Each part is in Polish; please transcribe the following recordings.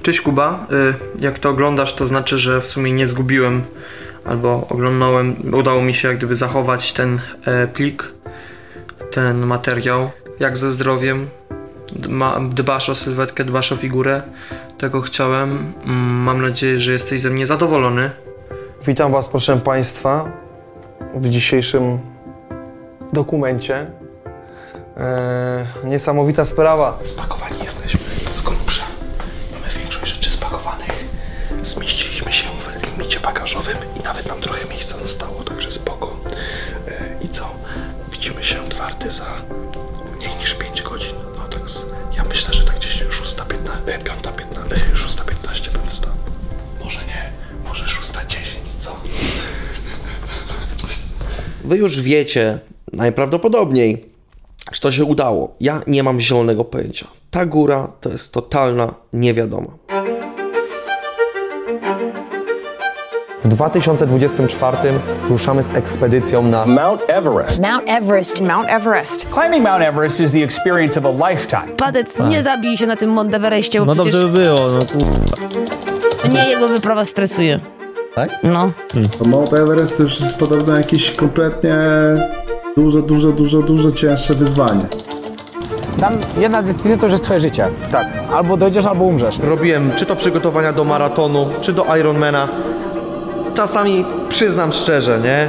Cześć Kuba, jak to oglądasz, to znaczy, że w sumie nie zgubiłem albo udało mi się jak gdyby zachować ten plik, ten materiał. Jak ze zdrowiem, dbasz o sylwetkę, dbasz o figurę, tego chciałem. Mam nadzieję, że jesteś ze mnie zadowolony. Witam Was, proszę Państwa, w dzisiejszym dokumencie. Niesamowita sprawa. Spakowani jesteśmy z grubsza. Mamy większość rzeczy spakowanych. Zmieściliśmy się w limicie bagażowym i nawet nam trochę miejsca zostało, także spoko. I co? Widzimy się twardy za mniej niż 5 godzin. No tak, ja myślę, że tak gdzieś 6:15 bym wstał. Może nie, może 6:10, co? Wy już wiecie, najprawdopodobniej, czy to się udało. Ja nie mam zielonego pojęcia. Ta góra to jest totalna niewiadoma. W 2024 ruszamy z ekspedycją na Mount Everest. Mount Everest. Mount Everest. Climbing Mount Everest is the experience of a lifetime. Padec, nie zabij się na tym Mount Everestie, bo No przecież dobrze by było, no kurwa. mnie jego wyprawa stresuje. Tak? No. Mount Everest to już jest podobno jakieś kompletnie dużo cięższe wyzwanie. Tam jedna decyzja to już jest twoje życie. Tak. Albo dojdziesz, albo umrzesz. Robiłem czy to przygotowania do maratonu, czy do Ironmana. Czasami przyznam szczerze, nie?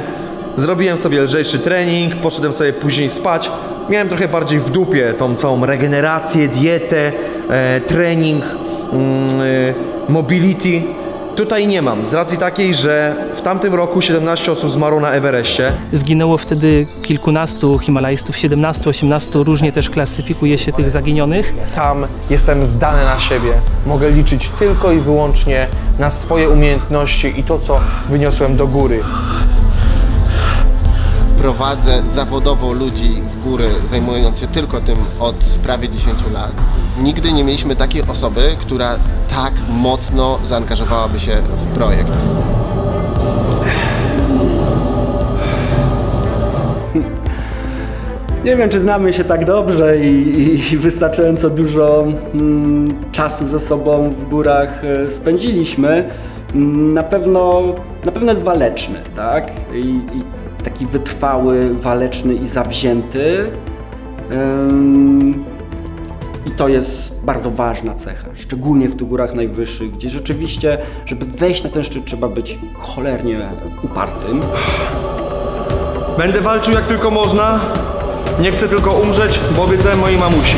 Zrobiłem sobie lżejszy trening, poszedłem sobie później spać. Miałem trochę bardziej w dupie tą całą regenerację, dietę, trening, mobility. Tutaj nie mam, z racji takiej, że w tamtym roku 17 osób zmarło na Everestie. Zginęło wtedy kilkunastu himalajstów, 17, 18, różnie też klasyfikuje się tych zaginionych. Tam jestem zdany na siebie. Mogę liczyć tylko i wyłącznie na swoje umiejętności i to, co wyniosłem do góry. Prowadzę zawodowo ludzi w góry, zajmując się tylko tym od prawie 10 lat. Nigdy nie mieliśmy takiej osoby, która tak mocno zaangażowałaby się w projekt. Nie wiem, czy znamy się tak dobrze i wystarczająco dużo czasu ze sobą w górach spędziliśmy. Na pewno jest waleczny, tak? I taki wytrwały, waleczny i zawzięty. I to jest bardzo ważna cecha, szczególnie w tych górach najwyższych, gdzie rzeczywiście, żeby wejść na ten szczyt, trzeba być cholernie upartym. Będę walczył jak tylko można. Nie chcę tylko umrzeć, bo obiecałem mojej mamusi.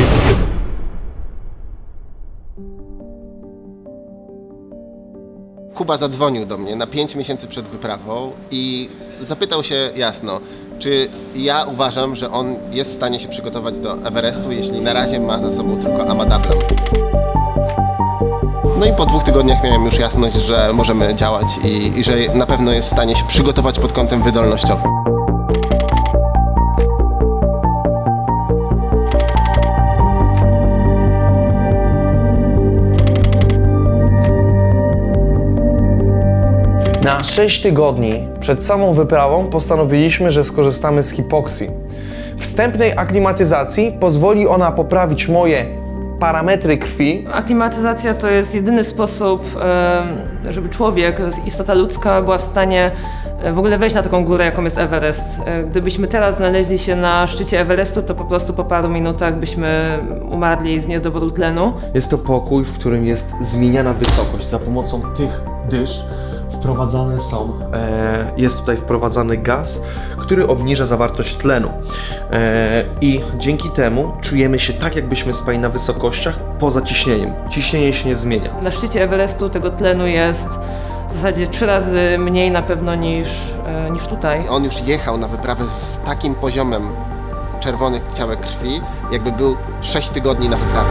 Kuba zadzwonił do mnie na 5 miesięcy przed wyprawą i zapytał się jasno, czy ja uważam, że on jest w stanie się przygotować do Everestu, jeśli na razie ma za sobą tylko Amadablam. No i po 2 tygodniach miałem już jasność, że możemy działać i że na pewno jest w stanie się przygotować pod kątem wydolnościowym. Na 6 tygodni przed samą wyprawą postanowiliśmy, że skorzystamy z hipoksji. Wstępnej aklimatyzacji pozwoli ona poprawić moje parametry krwi. Aklimatyzacja to jest jedyny sposób, żeby człowiek, istota ludzka, była w stanie w ogóle wejść na taką górę, jaką jest Everest. Gdybyśmy teraz znaleźli się na szczycie Everestu, to po prostu po paru minutach byśmy umarli z niedoboru tlenu. Jest to pokój, w którym jest zmieniana wysokość za pomocą tych dysz. Wprowadzane są, jest tutaj wprowadzany gaz, który obniża zawartość tlenu i dzięki temu czujemy się tak, jakbyśmy spali na wysokościach poza ciśnieniem. Ciśnienie się nie zmienia. Na szczycie Everestu tego tlenu jest w zasadzie 3 razy mniej na pewno niż tutaj. On już jechał na wyprawę z takim poziomem czerwonych ciałek krwi, jakby był 6 tygodni na wyprawie.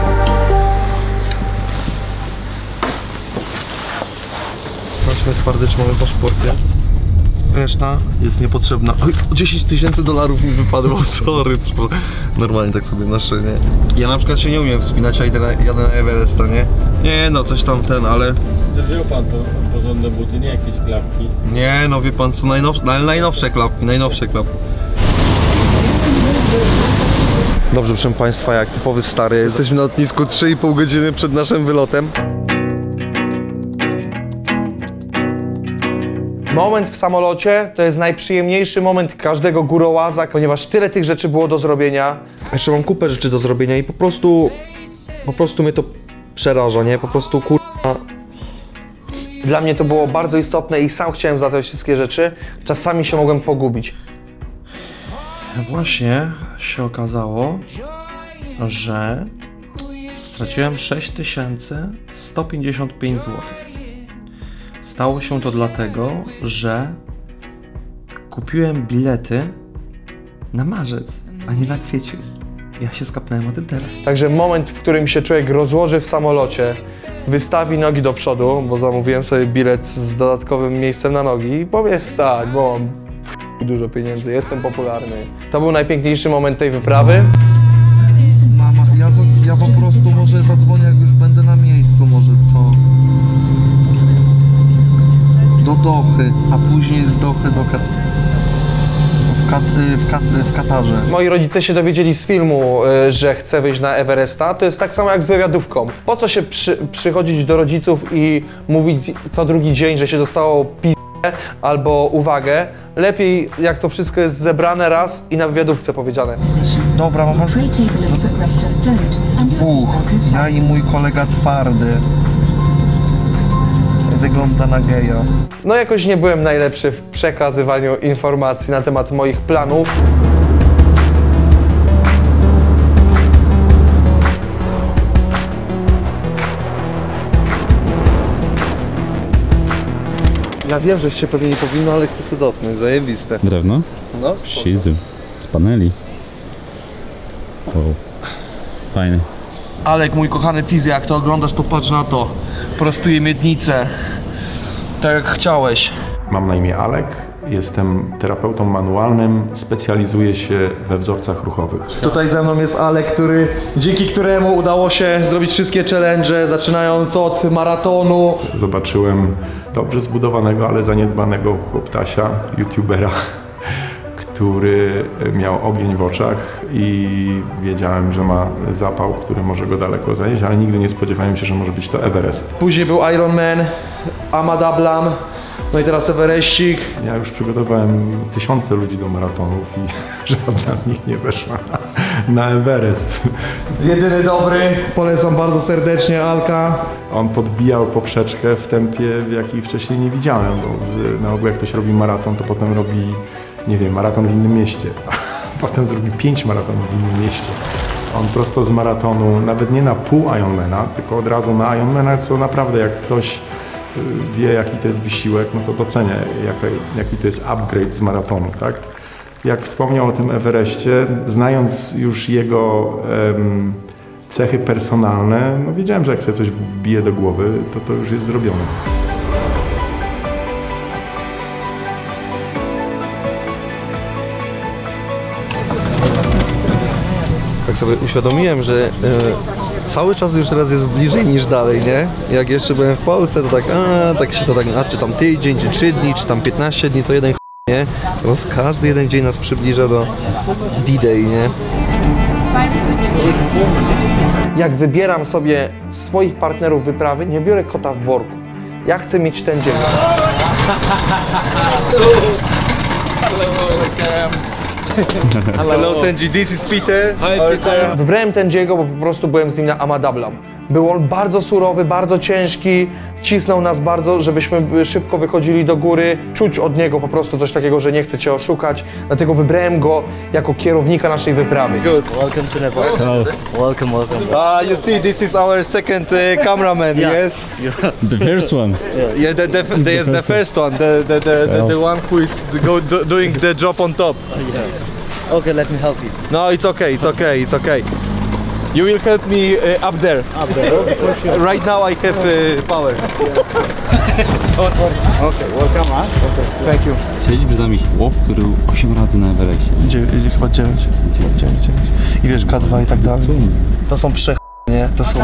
Sprawdźmy twardy, czy mamy paszporty. Reszta jest niepotrzebna. Oj, $10 000 mi wypadło, sorry. Normalnie tak sobie noszę, nie? Ja na przykład się nie umiem wspinać, a jadę na Everesta, nie? Nie no, coś tam ale... Wziął pan to porządne buty, nie jakieś klapki? Nie no, wie pan co, najnowsze klapki. Dobrze, proszę Państwa, jak typowy stary, jesteśmy na lotnisku 3,5 godziny przed naszym wylotem. Moment w samolocie to jest najprzyjemniejszy moment każdego górołaza, ponieważ tyle tych rzeczy było do zrobienia. Jeszcze mam kupę rzeczy do zrobienia i po prostu mnie to przeraża, nie? Po prostu Dla mnie to było bardzo istotne i sam chciałem za te wszystkie rzeczy. Czasami się mogłem pogubić. Właśnie się okazało, że straciłem 6155 zł. Stało się to dlatego, że kupiłem bilety na marzec, a nie na kwiecień. Ja się skapnąłem o tym teraz. Także moment, w którym się człowiek rozłoży w samolocie, wystawi nogi do przodu, bo zamówiłem sobie bilet z dodatkowym miejscem na nogi i powiem stać, bo mam dużo pieniędzy, jestem popularny. To był najpiękniejszy moment tej wyprawy. Mama, ja po prostu może zadzwonię, jak już będę na miejscu, może co? Do Dochy, a później z Dochy do w Katarze. Moi rodzice się dowiedzieli z filmu, że chcę wyjść na Everesta. To jest tak samo jak z wywiadówką. Po co się przychodzić do rodziców i mówić co drugi dzień, że się dostało albo uwagę. Lepiej jak to wszystko jest zebrane raz i na wywiadówce powiedziane. Dobra, mama. Ja i mój kolega twardy. Wygląda na geja. No jakoś nie byłem najlepszy w przekazywaniu informacji na temat moich planów. Ja wiem, że się pewnie nie powinno, ale chcę sobie dotknąć. Zajebiste. Drewno? No, Shizu. Z paneli. Wow. Fajny. Alek, mój kochany fizy, jak to oglądasz, to patrz na to. Prostuję miednicę. Tak jak chciałeś. Mam na imię Alek, jestem terapeutą manualnym, specjalizuję się we wzorcach ruchowych. Tutaj ze mną jest Alek, dzięki któremu udało się zrobić wszystkie challenge, zaczynając od maratonu. Zobaczyłem dobrze zbudowanego, ale zaniedbanego chłoptasia, youtubera, który miał ogień w oczach i wiedziałem, że ma zapał, który może go daleko zanieść, ale nigdy nie spodziewałem się, że może być to Everest. Później był Ironman, Amadablam, no i teraz Everestik. Ja już przygotowałem tysiące ludzi do maratonów i żadna z nich nie weszła na Everest. Jedyny dobry, polecam bardzo serdecznie Alka. On podbijał poprzeczkę w tempie, w jakiej wcześniej nie widziałem, bo na ogół jak ktoś robi maraton, to potem robi, nie wiem, maraton w innym mieście. Potem zrobi 5 maratonów w innym mieście. On prosto z maratonu, nawet nie na pół Ironmana, tylko od razu na Ironmana, co naprawdę jak ktoś wie, jaki to jest wysiłek, no to docenia, jaki to jest upgrade z maratonu, tak? Jak wspomniał o tym Everestie, znając już jego cechy personalne, no wiedziałem, że jak sobie coś wbije do głowy, to już jest zrobione. Tak sobie uświadomiłem, że cały czas już teraz jest bliżej niż dalej, nie? Jak jeszcze byłem w Polsce, to czy tam tydzień, czy 3 dni, czy tam 15 dni, to jeden nie? Teraz każdy jeden dzień nas przybliża do D-Day, nie? Jak wybieram sobie swoich partnerów wyprawy, nie biorę kota w worku. Ja chcę mieć ten dzień. Hello Tenji, this is Peter. Hi Peter. Wybrałem Tenjiego, bo po prostu byłem z nim na Amadablam. Był on bardzo surowy, bardzo ciężki, cisnął nas bardzo, żebyśmy szybko wychodzili do góry. Czuć od niego po prostu coś takiego, że nie chce cię oszukać. Dlatego wybrałem go jako kierownika naszej wyprawy. Good. Welcome to Nepal. Welcome. You see, this is our second cameraman, yes? The first one. Yeah, the first one, the one who is doing the job on top. Okay, let me help you. No, it's okay. You will help me up there. Up there. Okay. Right now I have power. Okay, welcome, huh? Okay. Thank you. Siedzi przed nami chłop, który 8 razy na Everestie. Chyba 9. I wiesz, K2 i tak dalej. To są nie? To są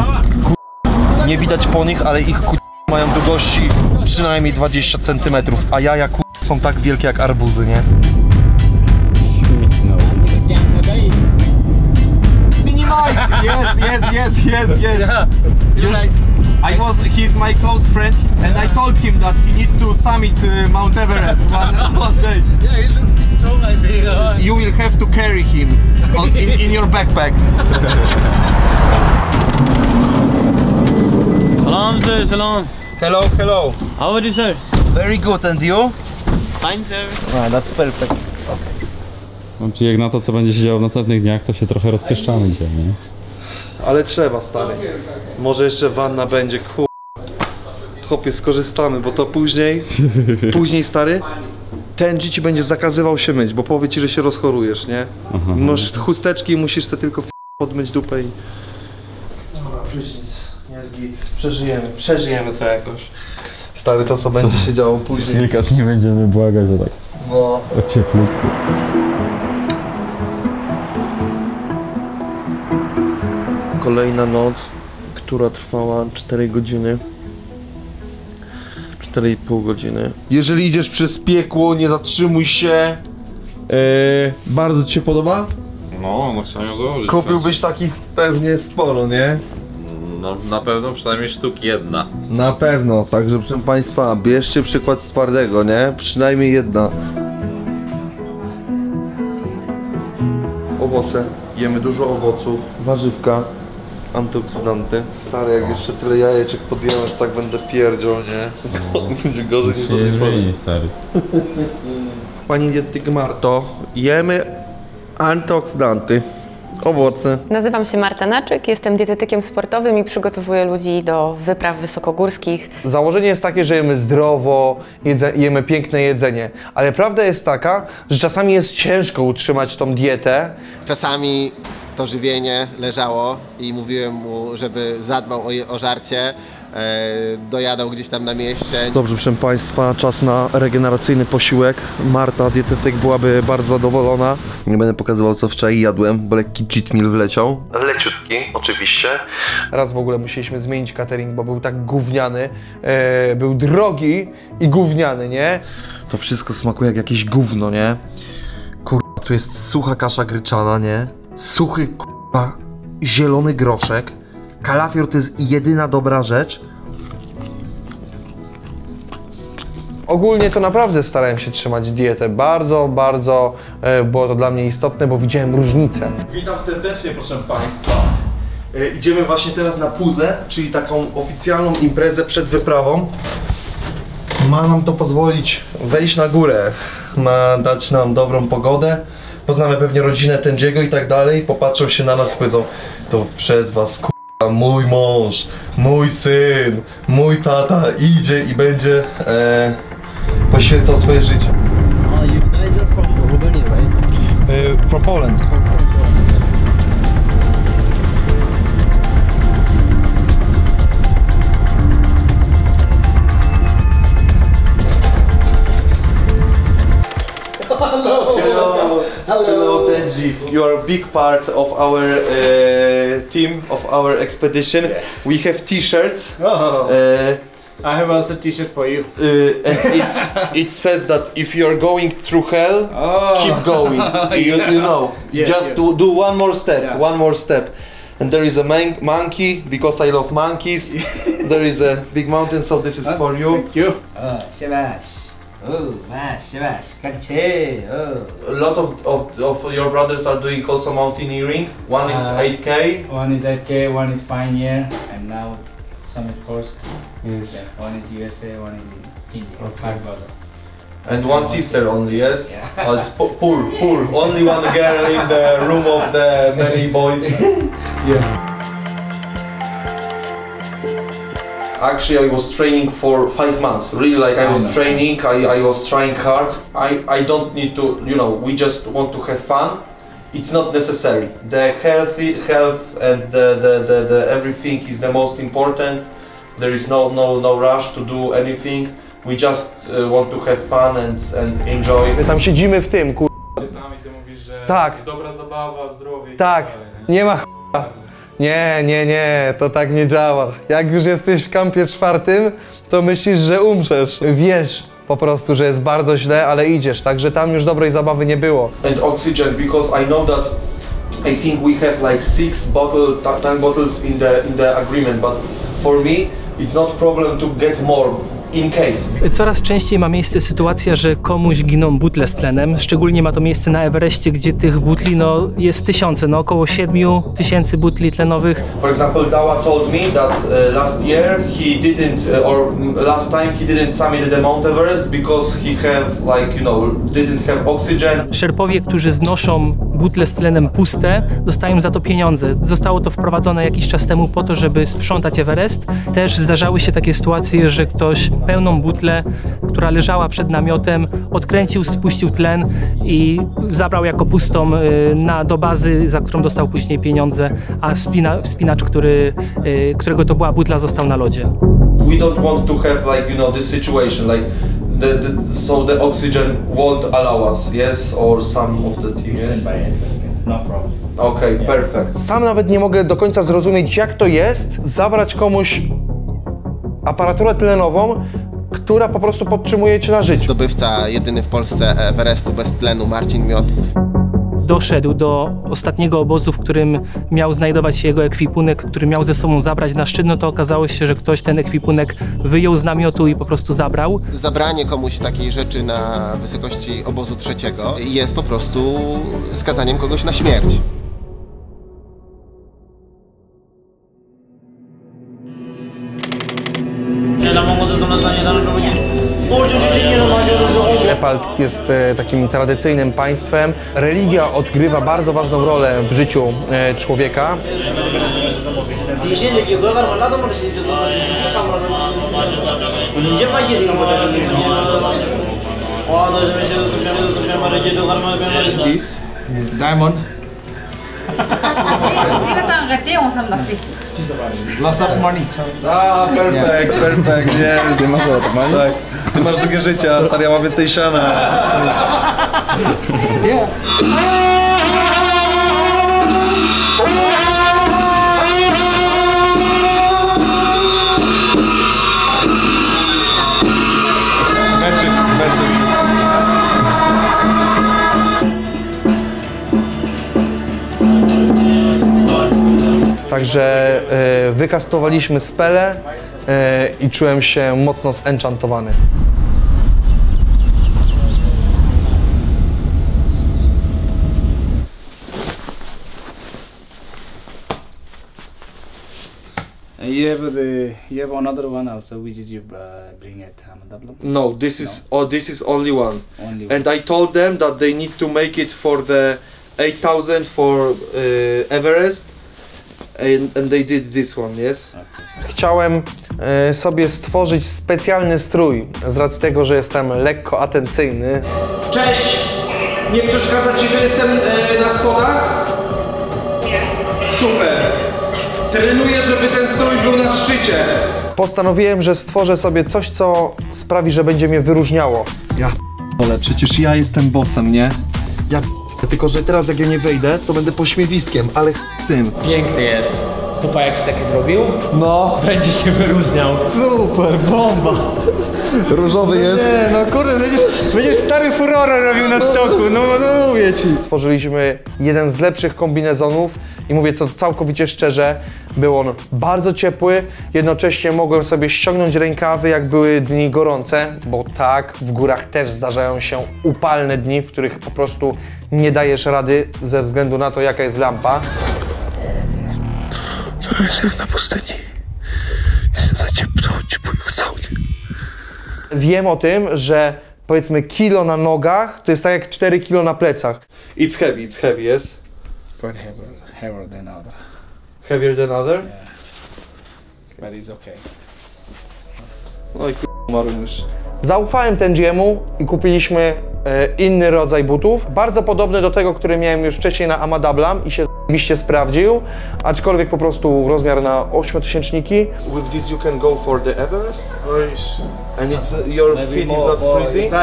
nie widać po nich, ale ich mają długości przynajmniej 20 cm, a jaja są tak wielkie jak arbuzy, nie? Yes. He's my close friend, and I told him that he need to summit Mount Everest one day. Yeah, he looks strong, I think. You will have to carry him in your backpack. Salam, sir. Salam. Hello, hello. How are you, sir? Very good, and you? Fine, sir. That's perfect. Mam ci jak na to, co będzie się działo w następnych dniach, to się trochę rozpieszczamy dzisiaj, nie? Ale trzeba, stary. Może jeszcze wanna będzie, Chłopie, skorzystamy, bo to później, stary, ten ci będzie zakazywał się myć, bo powie ci, że się rozchorujesz, nie? Masz chusteczki i musisz sobie tylko podmyć dupę i... Dobra, prysznic, jest git. Przeżyjemy to jakoś. Stary, to co będzie się działo później. Kilka dni będziemy błagać o tak. No. O cieplutku. Kolejna noc, która trwała 4 godziny. 4,5 godziny. Jeżeli idziesz przez piekło, nie zatrzymuj się. Bardzo ci się podoba? No chciałem ją założyć. Kupiłbyś takich pewnie sporo, nie? No na pewno przynajmniej sztuk jedna. Na pewno, także proszę Państwa, bierzcie przykład z twardego, nie? Przynajmniej jedna. Owoce. Jemy dużo owoców, warzywka, antyoksydanty. Stary, jak jeszcze tyle jajeczek podjemy, to tak będę pierdział, nie? Będzie gorzej niż do tej pory. Stary. Pani dietetyk Marto, jemy antyoksydanty, owoce. Nazywam się Marta Naczyk, jestem dietetykiem sportowym i przygotowuję ludzi do wypraw wysokogórskich. Założenie jest takie, że jemy zdrowo, jemy piękne jedzenie, ale prawda jest taka, że czasami jest ciężko utrzymać tą dietę. Czasami to żywienie leżało i mówiłem mu, żeby zadbał o żarcie, dojadał gdzieś tam na mieście. Dobrze, proszę Państwa, czas na regeneracyjny posiłek. Marta, dietetyk, byłaby bardzo zadowolona. Nie będę pokazywał, co wczoraj jadłem, bo lekki cheat meal wleciał. Leciutki, oczywiście. Raz w ogóle musieliśmy zmienić catering, bo był tak gówniany. Był drogi i gówniany, nie? To wszystko smakuje jak jakieś gówno, nie? Kurwa, tu jest sucha kasza gryczana, nie? Suchy, kurwa, zielony groszek. Kalafior to jest jedyna dobra rzecz. Ogólnie to naprawdę starałem się trzymać dietę. Bardzo było to dla mnie istotne, bo widziałem różnicę. Witam serdecznie, proszę Państwa. Idziemy właśnie teraz na Puzę, czyli taką oficjalną imprezę przed wyprawą. Ma nam to pozwolić wejść na górę. Ma dać nam dobrą pogodę. Poznamy pewnie rodzinę Tendziego i tak dalej. Popatrzą się na nas i powiedzą: to przez was, mój mąż, mój syn, mój tata idzie i będzie poświęcał swoje życie. You guys are from Romania, right? From Poland. Hello, Tenji. You are a big part of our team, of our expedition. Yeah. We have T-shirts. I have also a T-shirt for you. And it says that if you are going through hell, keep going. You know, yes, just do one more step, one more step. And there is a monkey, because I love monkeys. There is a big mountain, so this is for you. Thank you. Sebastian. Oh, A lot of your brothers are doing also mountaineering. One is 8K. One is 8K, one is Pioneer, and now Summit Course. Yes. Yeah, one is USA, one is India. Okay. And one sister only, yes? Yeah. Oh, it's poor. Only one girl in the room of the many boys. Yeah. Actually, I was training for 5 months. Really, like I was training, I was trying hard. I don't need to, you know, we just want to have fun. It's not necessary. The health and the everything is the most important. There is no rush to do anything. We just want to have fun and enjoy. My tam siedzimy w tym, kur... Tam i ty mówisz, że tak. Dobra zabawa, zdrowie. Tak, nie ma ch**a. Nie, to tak nie działa. Jak już jesteś w kampie 4, to myślisz, że umrzesz. Wiesz po prostu, że jest bardzo źle, ale idziesz, także tam już dobrej zabawy nie było. And oxygen, because I know that I think we have like 6 tank bottles in the agreement, but for me it's not problem to get more in case. Coraz częściej ma miejsce sytuacja, że komuś giną butle z tlenem. Szczególnie ma to miejsce na Everestie, gdzie tych butli jest tysiące, około 7000 butli tlenowych. For example, Dawa told me that last year he didn't, or last time he didn't summit the Mount Everest because he have like, didn't have oxygen. Szerpowie, którzy znoszą butle z tlenem puste, dostają za to pieniądze. Zostało to wprowadzone jakiś czas temu po to, żeby sprzątać Everest. Też zdarzały się takie sytuacje, że ktoś pełną butlę, która leżała przed namiotem, odkręcił, spuścił tlen i zabrał jako pustą do bazy, za którą dostał później pieniądze, a wspinacz, którego to była butla, został na lodzie. We don't want to have like, this situation, like so the oxygen won't allow us, yes, or some of the team, yes? No problem. Okay, perfect. Sam nawet nie mogę do końca zrozumieć, jak to jest zabrać komuś aparaturę tlenową, która po prostu podtrzymuje cię na życiu. Zdobywca jedyny w Polsce Everestu bez tlenu, Marcin Miot. Doszedł do ostatniego obozu, w którym miał znajdować się jego ekwipunek, który miał ze sobą zabrać na szczyt, to okazało się, że ktoś ten ekwipunek wyjął z namiotu i po prostu zabrał. Zabranie komuś takiej rzeczy na wysokości obozu trzeciego jest po prostu skazaniem kogoś na śmierć. Nepal jest takim tradycyjnym państwem. Religia odgrywa bardzo ważną rolę w życiu człowieka. Diamond. Lots of money. Perfekt, perfekt, nie. Ty masz money? Tak. Ty masz długie życie, a stary, ja mam więcej siana. Także wykastowaliśmy spele i czułem się mocno zenchantowany. You have another one also, which is you bring at Ahmedabad? No, this is only one. And I told them that they need to make it for the 8000 for Everest. And they did this one, yes? Okay. Chciałem sobie stworzyć specjalny strój z racji tego, że jestem lekko atencyjny. Cześć! Nie przeszkadza ci, że jestem na schodach? Nie. Super! Trenuję, żeby ten strój był na szczycie. Postanowiłem, że stworzę sobie coś, co sprawi, że będzie mnie wyróżniało. Ja p***ole, przecież ja jestem bossem, nie? Ja tylko, że teraz jak ja nie wejdę, to będę pośmiewiskiem, ale tym. Piękny jest. Tupa jak się taki zrobił? No. Będzie się wyróżniał. Super, bomba. Różowy jest. Nie, no kurde, będziesz stary furorę robił na stoku, no mówię ci. Stworzyliśmy jeden z lepszych kombinezonów i mówię to całkowicie szczerze, był on bardzo ciepły, jednocześnie mogłem sobie ściągnąć rękawy, jak były dni gorące, bo tak, w górach też zdarzają się upalne dni, w których po prostu nie dajesz rady ze względu na to, jaka jest lampa. To jest jak na pustyni. Jestem za ciepłym saunie. Wiem o tym, że powiedzmy kilo na nogach to jest tak jak 4 kilo na plecach. It's heavy, yes? But heavier than other. Heavier than other? Yeah. But it's okay. No i k***marłem już. Zaufałem Tenjiemu i kupiliśmy inny rodzaj butów, bardzo podobny do tego, który miałem już wcześniej na Ahmedabad i się z***iście sprawdził, aczkolwiek po prostu rozmiar na 8-tysięczniki. With this you can go for the Everest? And your feet is not freezing?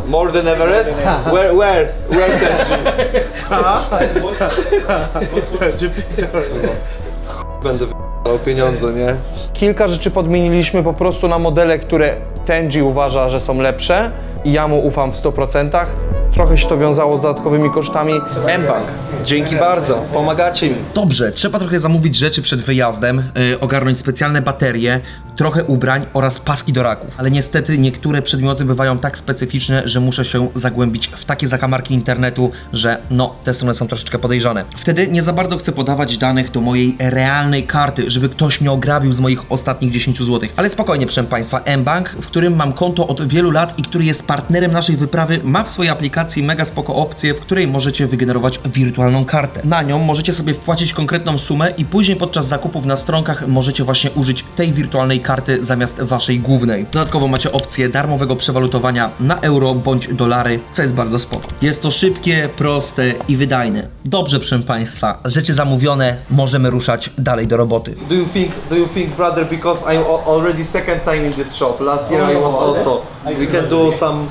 More than Everest? Where Tenji? Będę w***ał pieniądze, nie? Kilka rzeczy podmieniliśmy po prostu na modele, które Tenji uważa, że są lepsze i ja mu ufam w 100%. trochę się to wiązało z dodatkowymi kosztami. mBank, dzięki bardzo, pomagacie mi. Dobrze, trzeba trochę zamówić rzeczy przed wyjazdem, ogarnąć specjalne baterie, trochę ubrań oraz paski do raków. Ale niestety niektóre przedmioty bywają tak specyficzne, że muszę się zagłębić w takie zakamarki internetu, że no, te strony są troszeczkę podejrzane. Wtedy nie za bardzo chcę podawać danych do mojej realnej karty, żeby ktoś mnie ograbił z moich ostatnich 10 zł. Ale spokojnie, proszę Państwa, mBank, w którym mam konto od wielu lat i który jest partnerem naszej wyprawy, ma w swojej aplikacji mega spoko opcję, w której możecie wygenerować wirtualną kartę. Na nią możecie sobie wpłacić konkretną sumę i później podczas zakupów na stronkach możecie właśnie użyć tej wirtualnej karty zamiast waszej głównej. Dodatkowo macie opcję darmowego przewalutowania na euro bądź dolary, co jest bardzo spoko. Jest to szybkie, proste i wydajne. Dobrze, proszę Państwa, rzeczy zamówione, możemy ruszać dalej do roboty. Do you think, brother, because I'm already second time in this shop. Last year I was also. We can do some.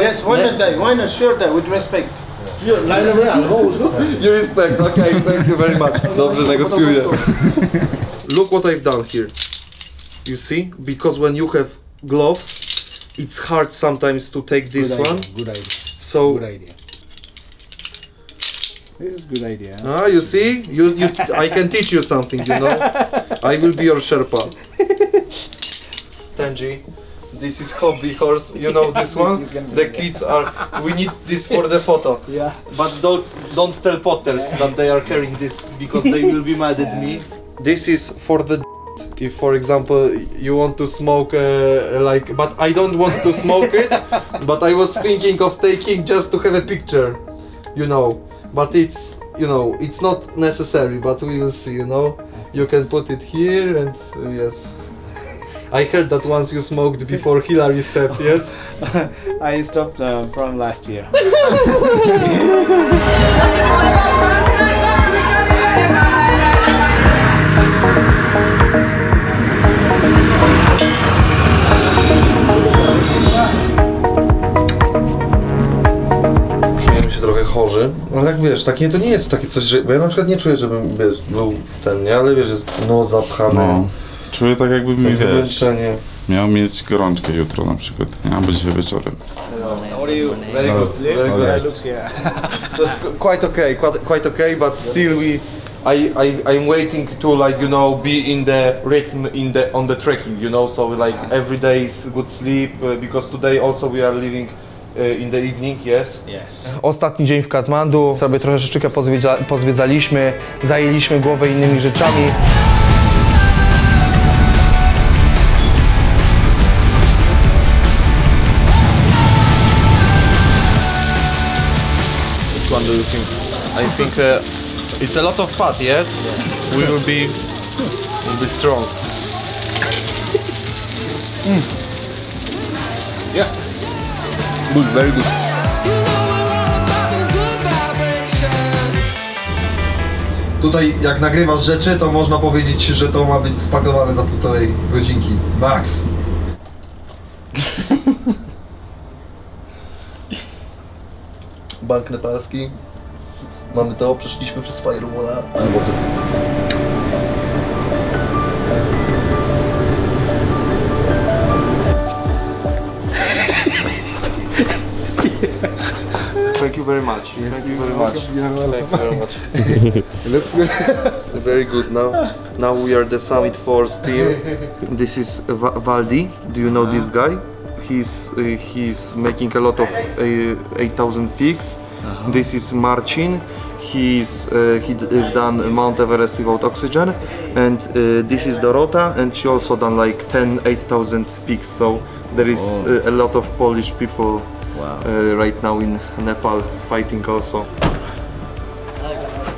Yes, why not share that with respect? You respect, okay, thank you very much. Dobrze, negocjuję. Look what I've done here. You see? Because when you have gloves, it's hard sometimes to take this one. Good idea. So. Good idea. This is good idea. Ah, you see? I can teach you something, you know? I will be your Sherpa. Tenji, this is hobby horse, you know this one? The kids are, we need this for the photo. Yeah. But don't tell Potters that they are carrying this, because they will be mad at me. This is for the if, for example, you want to smoke like, but I don't want to smoke it, but I was thinking of taking just to have a picture, you know. But it's, you know, it's not necessary, but we will see, you know. You can put it here and yes. I heard that once you smoked before Hillary step, yes? I stopped from last year. Czujemy się trochę chorzy, ale jak wiesz, takie to nie jest takie coś, że, bo ja na przykład nie czuję, żebym, wiesz, był ten, nie, ale wiesz, jest nos zapchany. No, czuję tak jakby mi, wiesz, wymęczenie. miał mieć gorączkę jutro na przykład, nie, albo dzisiaj wieczorem. Very good, very good. That's quite okay, but still I'm waiting to, like, you know, be in the rhythm on the trekking, you know, so like every day is good sleep, because today also we are leaving in the evening, yes? Yes. Ostatni dzień w Katmandu, sobie troszeczkę pozwiedzaliśmy, zajęliśmy głowę innymi rzeczami. Which one do you think? I think it's a lot of fat, yes? We will be strong. Yeah. Good, very good. Tutaj jak nagrywasz rzeczy, to można powiedzieć, że to ma być spakowane za 1,5 godzinki. Max. Bank nepalski. Mamy to, przeszliśmy przez firewalla. Thank you very much. Thank you very much. Thank you very much. It looks good. Very good. Now we are the Summit Force team. This is Valdi. Do you know this guy? He's making a lot of 8,000 peaks. This is Marcin. He done Mount Everest without oxygen, and this is Dorota, and she also done like 8,000 peaks. So there is a lot of Polish people. Wow. Right now in Nepal fighting also.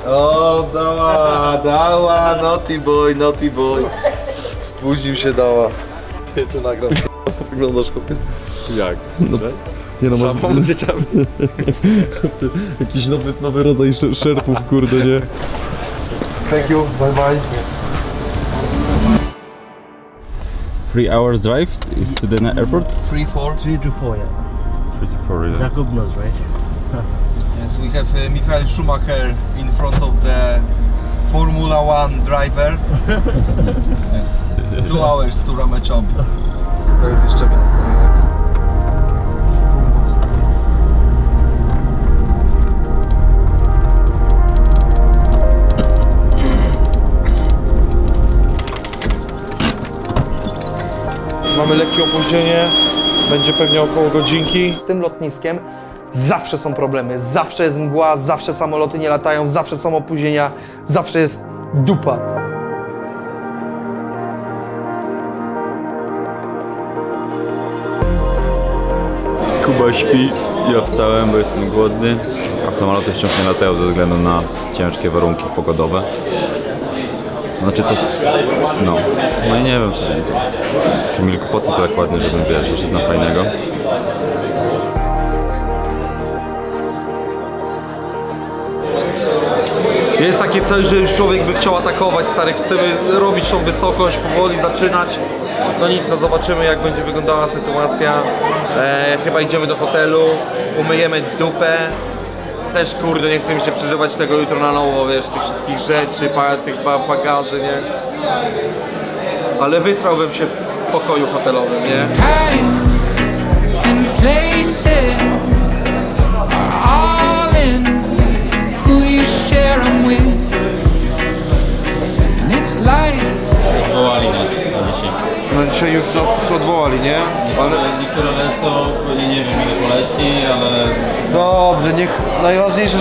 O, dała, naughty boy. Spóźnił się, dała. Ty tu nagram, wyglądasz, chłopie. Jak? No, nie no, może... Jakiś nowy rodzaj szerpów, kurde, nie? Thank you, bye bye. 3 hours drive is to the airport? 3 to 4, yeah. 3 to 4, yeah. Jakub knows, right? Yes, we have Michael Schumacher in front of the Formula 1 driver. 2 hours to Ramechombi. To jest jeszcze miasto, nie? mamy lekkie opóźnienie, będzie pewnie około godzinki. Z tym lotniskiem zawsze są problemy, zawsze jest mgła, zawsze samoloty nie latają, zawsze są opóźnienia, zawsze jest dupa. Kuba śpi, ja wstałem, bo jestem głodny, a samoloty wciąż nie latają ze względu na ciężkie warunki pogodowe. Znaczy to... no i nie wiem co więcej. Kamilku, potnij to tak ładnie, żebym, wiesz, wyszedł na fajnego. Jest takie cel, że już człowiek by chciał atakować, stary, chcemy robić tą wysokość, powoli zaczynać. No nic, no zobaczymy jak będzie wyglądała sytuacja. Chyba idziemy do hotelu, umyjemy dupę. Też kurde, nie chcę mi się przeżywać tego jutro na nowo, wiesz, tych wszystkich rzeczy, tych bagaży, nie? Ale wysrałbym się w pokoju hotelowym, nie? Odwołali nas na dzisiaj. No dzisiaj już nas odwołali, nie? Ale... Niektóre lecą, pewnie nie wiem ile poleci, ale... Dobrze, niech... Najważniejsze,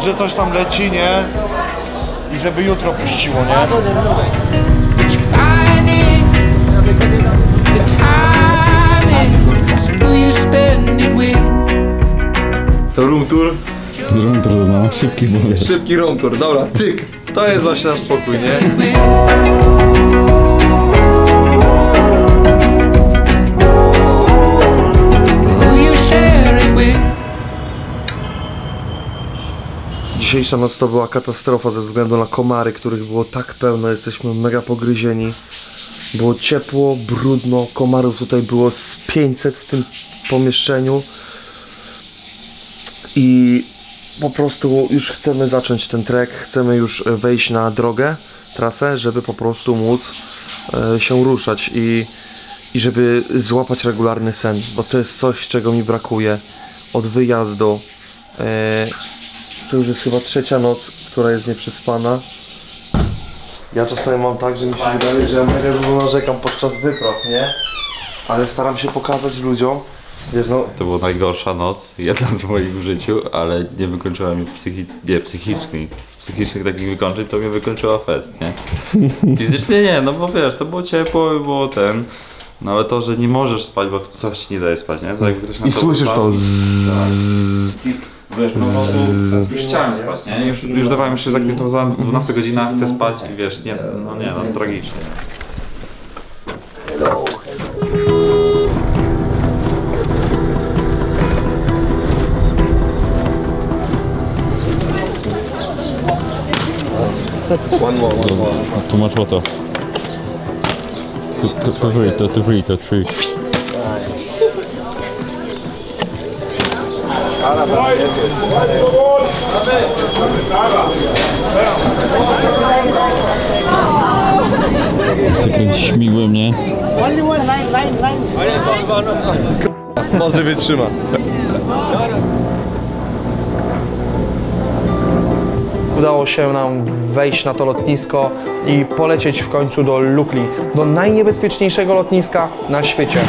że coś tam leci, nie? I żeby jutro puściło, nie? To room tour? Room tour, no, szybki mówię. Szybki room tour, dobra, cyk. To jest właśnie nasz spokój, nie? Dzisiejsza noc to była katastrofa ze względu na komary, których było tak pełno, jesteśmy mega pogryzieni. Było ciepło, brudno, komarów tutaj było z 500 w tym pomieszczeniu. I po prostu już chcemy zacząć ten trek, chcemy już wejść na drogę, trasę, żeby po prostu móc się ruszać i żeby złapać regularny sen, bo to jest coś, czego mi brakuje od wyjazdu. To już jest chyba trzecia noc, która jest nieprzespana. Ja czasami mam tak, że mi się wydaje, że ja mega dużo narzekam podczas wypraw, nie? Ale staram się pokazać ludziom, wiesz, no... To była najgorsza noc, jedna z moich w życiu, ale nie wykończyła mnie psychicznie. Z psychicznych takich wykończeń to mnie wykończyła fest, nie? Fizycznie nie, no bo wiesz, to było ciepło i było ten... No ale to, że nie możesz spać, bo coś ci nie daje spać, nie? To jakby ktoś na I to słyszysz to Wiesz, po prostu już chciałem spać, nie? Już dawałem, już się zaklimatowałem, 12 godzina, chcę spać i wiesz, nie, no tragicznie. One more. Too much water. To three. Zakręć śmigłem, nie? Może wytrzyma. Udało się nam wejść na to lotnisko i polecieć w końcu do Lukli, do najniebezpieczniejszego lotniska na świecie.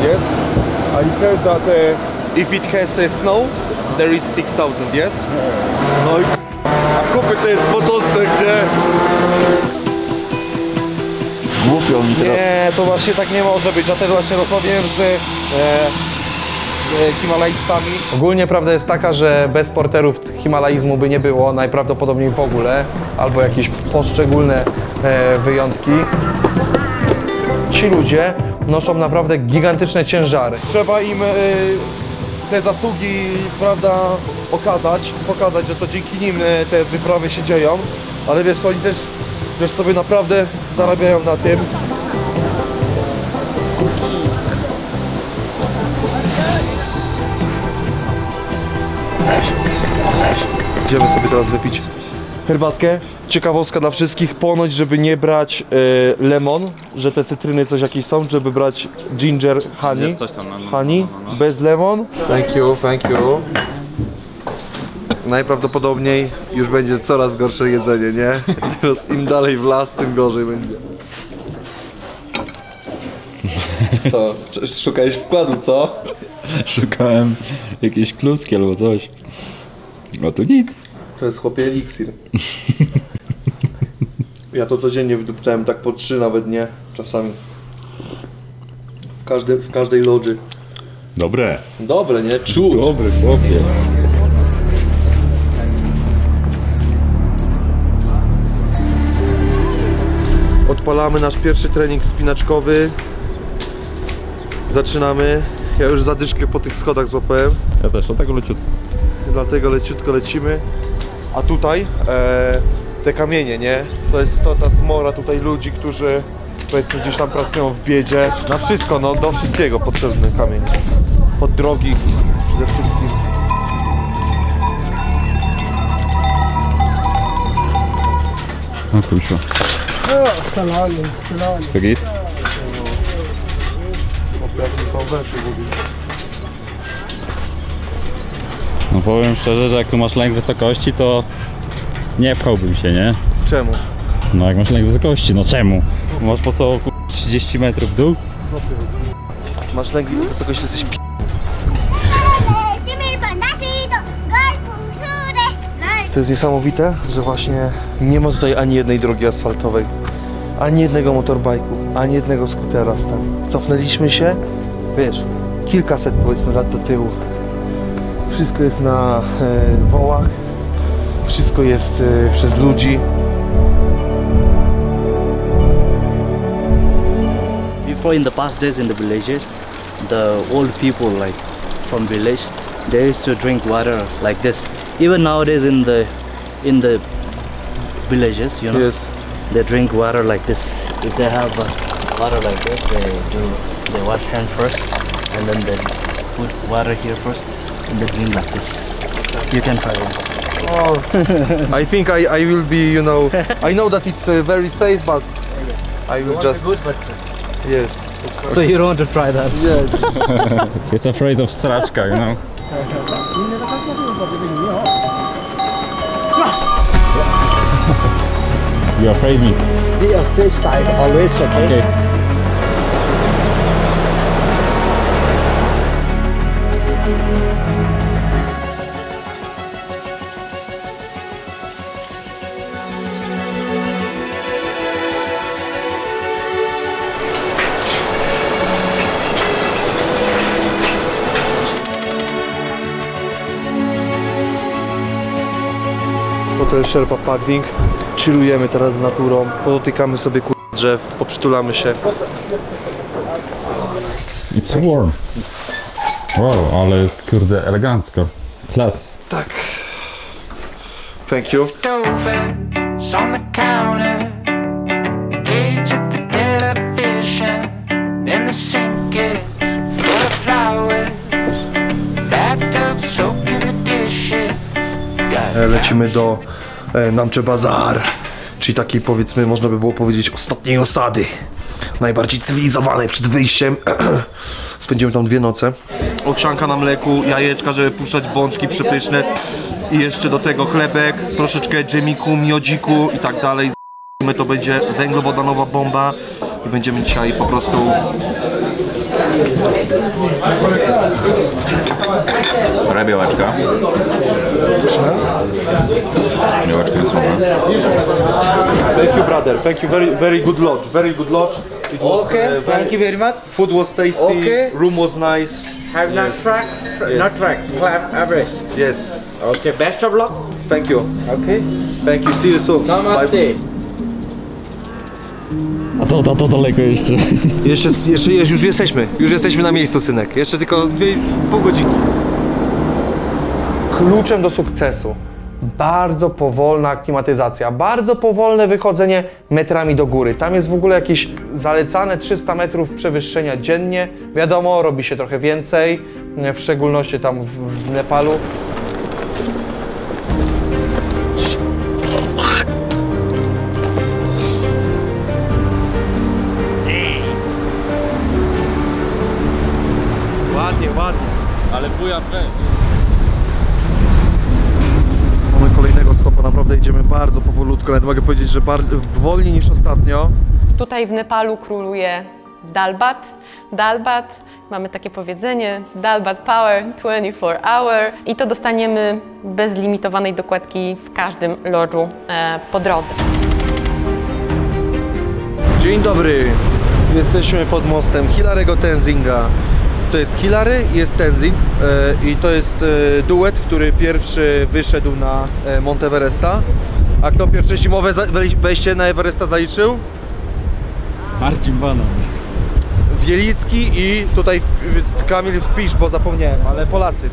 Yes? I heard that if it has snow, there is 6,000, yes? No i a kupy to jest początek, nie? Głupio mi teraz. Nie, to właśnie tak nie może być, dlatego właśnie rozmawiałem z Himalajstami. Ogólnie prawda jest taka, że bez porterów himalaizmu by nie było, najprawdopodobniej w ogóle, albo jakieś poszczególne wyjątki. Ci ludzie noszą naprawdę gigantyczne ciężary. Trzeba im te zasługi, prawda, pokazać, że to dzięki nim te wyprawy się dzieją, ale wiesz, oni też sobie naprawdę zarabiają na tym. Idziemy sobie teraz wypić herbatkę. Ciekawostka dla wszystkich, ponoć, żeby nie brać lemon, że te cytryny coś jakieś są, żeby brać ginger honey, Coś tam, honey bez lemon. Thank you, thank you. Najprawdopodobniej już będzie coraz gorsze jedzenie, nie? Teraz im dalej w las, tym gorzej będzie. Co? Szukałeś wkładu, co? Szukałem jakiejś kluski albo coś. No tu nic. To jest chłopie eliksir. Ja to codziennie wydupcałem tak po 3 nawet, nie? Czasami. W każdej lodży. Dobre. Dobre, nie? Czuć. Dobry chłopie. Odpalamy nasz pierwszy trening wspinaczkowy. Zaczynamy. Ja już zadyszkę po tych schodach złapałem. Ja też, dlatego leciutko. Dlatego leciutko lecimy. A tutaj te kamienie, nie? To jest ta zmora tutaj ludzi, którzy powiedzmy gdzieś tam pracują w biedzie. Na wszystko, no do wszystkiego potrzebny kamień. Pod drogi przede wszystkim. No kurczę. Spaghetti? No powiem szczerze, że jak tu masz lęk wysokości, to nie pchałbym się, nie? Czemu? No jak masz lęk wysokości, no czemu? Masz po co 30 metrów w dół? Masz lęk wysokości, jesteś p***. To jest niesamowite, że właśnie nie ma tutaj ani jednej drogi asfaltowej, ani jednego motorbajku, ani jednego skutera. Cofnęliśmy się, wiesz, kilkaset powiedzmy lat do tyłu. Wszystko jest na wołach, wszystko jest przez ludzi. Before in the past days in the villages, the old people like from village, they used to drink water like this. Even nowadays in the villages, you know, yes, they drink water like this. If they have water like this, they wash hand first, and then they put water here first, and they drink like this. You can try it. Oh, I think I will be, you know, I know that it's very safe, but I will just. Good, but yes. So you don't want to try that? Yeah. He's afraid of sraczka, you know. You afraid me? Be on safe side always, okay? Hotel Sherpa Pagding. Chillujemy teraz z naturą, podotykamy sobie drzew, poprzytulamy się. It's warm. Wow, ale jest kurde elegancko. Klas. Tak. Thank you. Lecimy do Namche Bazar, czyli takiej powiedzmy, można by było powiedzieć, ostatniej osady. Najbardziej cywilizowanej przed wyjściem. Spędzimy tam 2 noce. Owsianka na mleku, jajeczka, żeby puszczać bączki przepyszne. I jeszcze do tego chlebek, troszeczkę dżemiku, miodziku i tak dalej. To będzie węglowodanowa bomba i będziemy dzisiaj po prostu... Białeczka. Białeczka wysłana. Thank you, brother. Thank you. Very good lodge. Very good lodge. It was, Okay, thank you very much. Food was tasty. Okay. Room was nice. Have not track, Yes. not track, clap average. Yes. Okay, best of luck. Thank you. Okay. Thank you. See you soon. Namaste. Bye. A to daleko jeszcze. Jeszcze już jesteśmy. Już jesteśmy na miejscu, synek. Jeszcze tylko 2,5 godziny. Kluczem do sukcesu. Bardzo powolna aklimatyzacja, bardzo powolne wychodzenie metrami do góry. Tam jest w ogóle jakieś zalecane 300 metrów przewyższenia dziennie. Wiadomo, robi się trochę więcej, w szczególności tam w Nepalu. bardzo powolutko, nawet mogę powiedzieć, że wolniej niż ostatnio. Tutaj w Nepalu króluje Dalbat. Dalbat, mamy takie powiedzenie, Dalbat Power 24 hour i to dostaniemy bez limitowanej dokładki w każdym lodżu po drodze. Dzień dobry, jesteśmy pod mostem Hilary'ego Tenzinga. To jest Hilary i jest Tenzing i to jest duet, który pierwszy wyszedł na Mount Everesta. A kto pierwsze zimowe wejście na Everesta zaliczył? Marcin Banan. Wielicki i tutaj Kamil wpisz, bo zapomniałem, ale Polacy.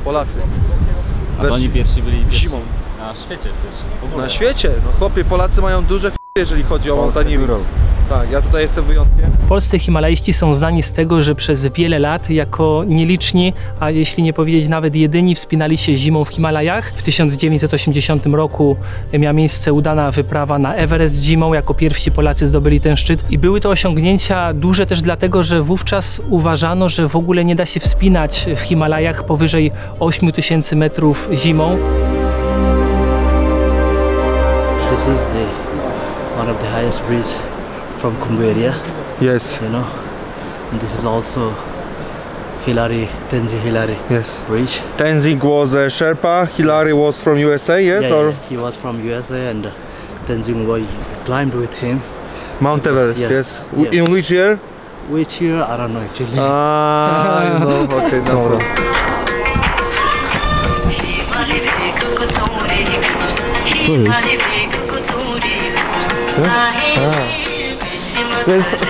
A to oni pierwsi byli zimą. Na świecie pierwsi. Na świecie? No chłopie, Polacy mają duże jeżeli chodzi o mountaineering. Tak, ja tutaj jestem wyjątkiem. Polscy himalaiści są znani z tego, że przez wiele lat jako nieliczni, a jeśli nie powiedzieć nawet jedyni, wspinali się zimą w Himalajach. W 1980 roku miała miejsce udana wyprawa na Everest zimą. Jako pierwsi Polacy zdobyli ten szczyt. I były to osiągnięcia duże też dlatego, że wówczas uważano, że w ogóle nie da się wspinać w Himalajach powyżej 8000 metrów zimą. This is one of the highest bridge from Kumbh area. Yes. You know, and this is also Tenzing Hilary bridge. Tenzing was a Sherpa, Hilary was from USA, yes? Yeah, or? He was from USA and Tenzing we climbed with him. Mount Everest, yes. Yeah. In which year? Which year? I don't know actually. No, okay, no problem.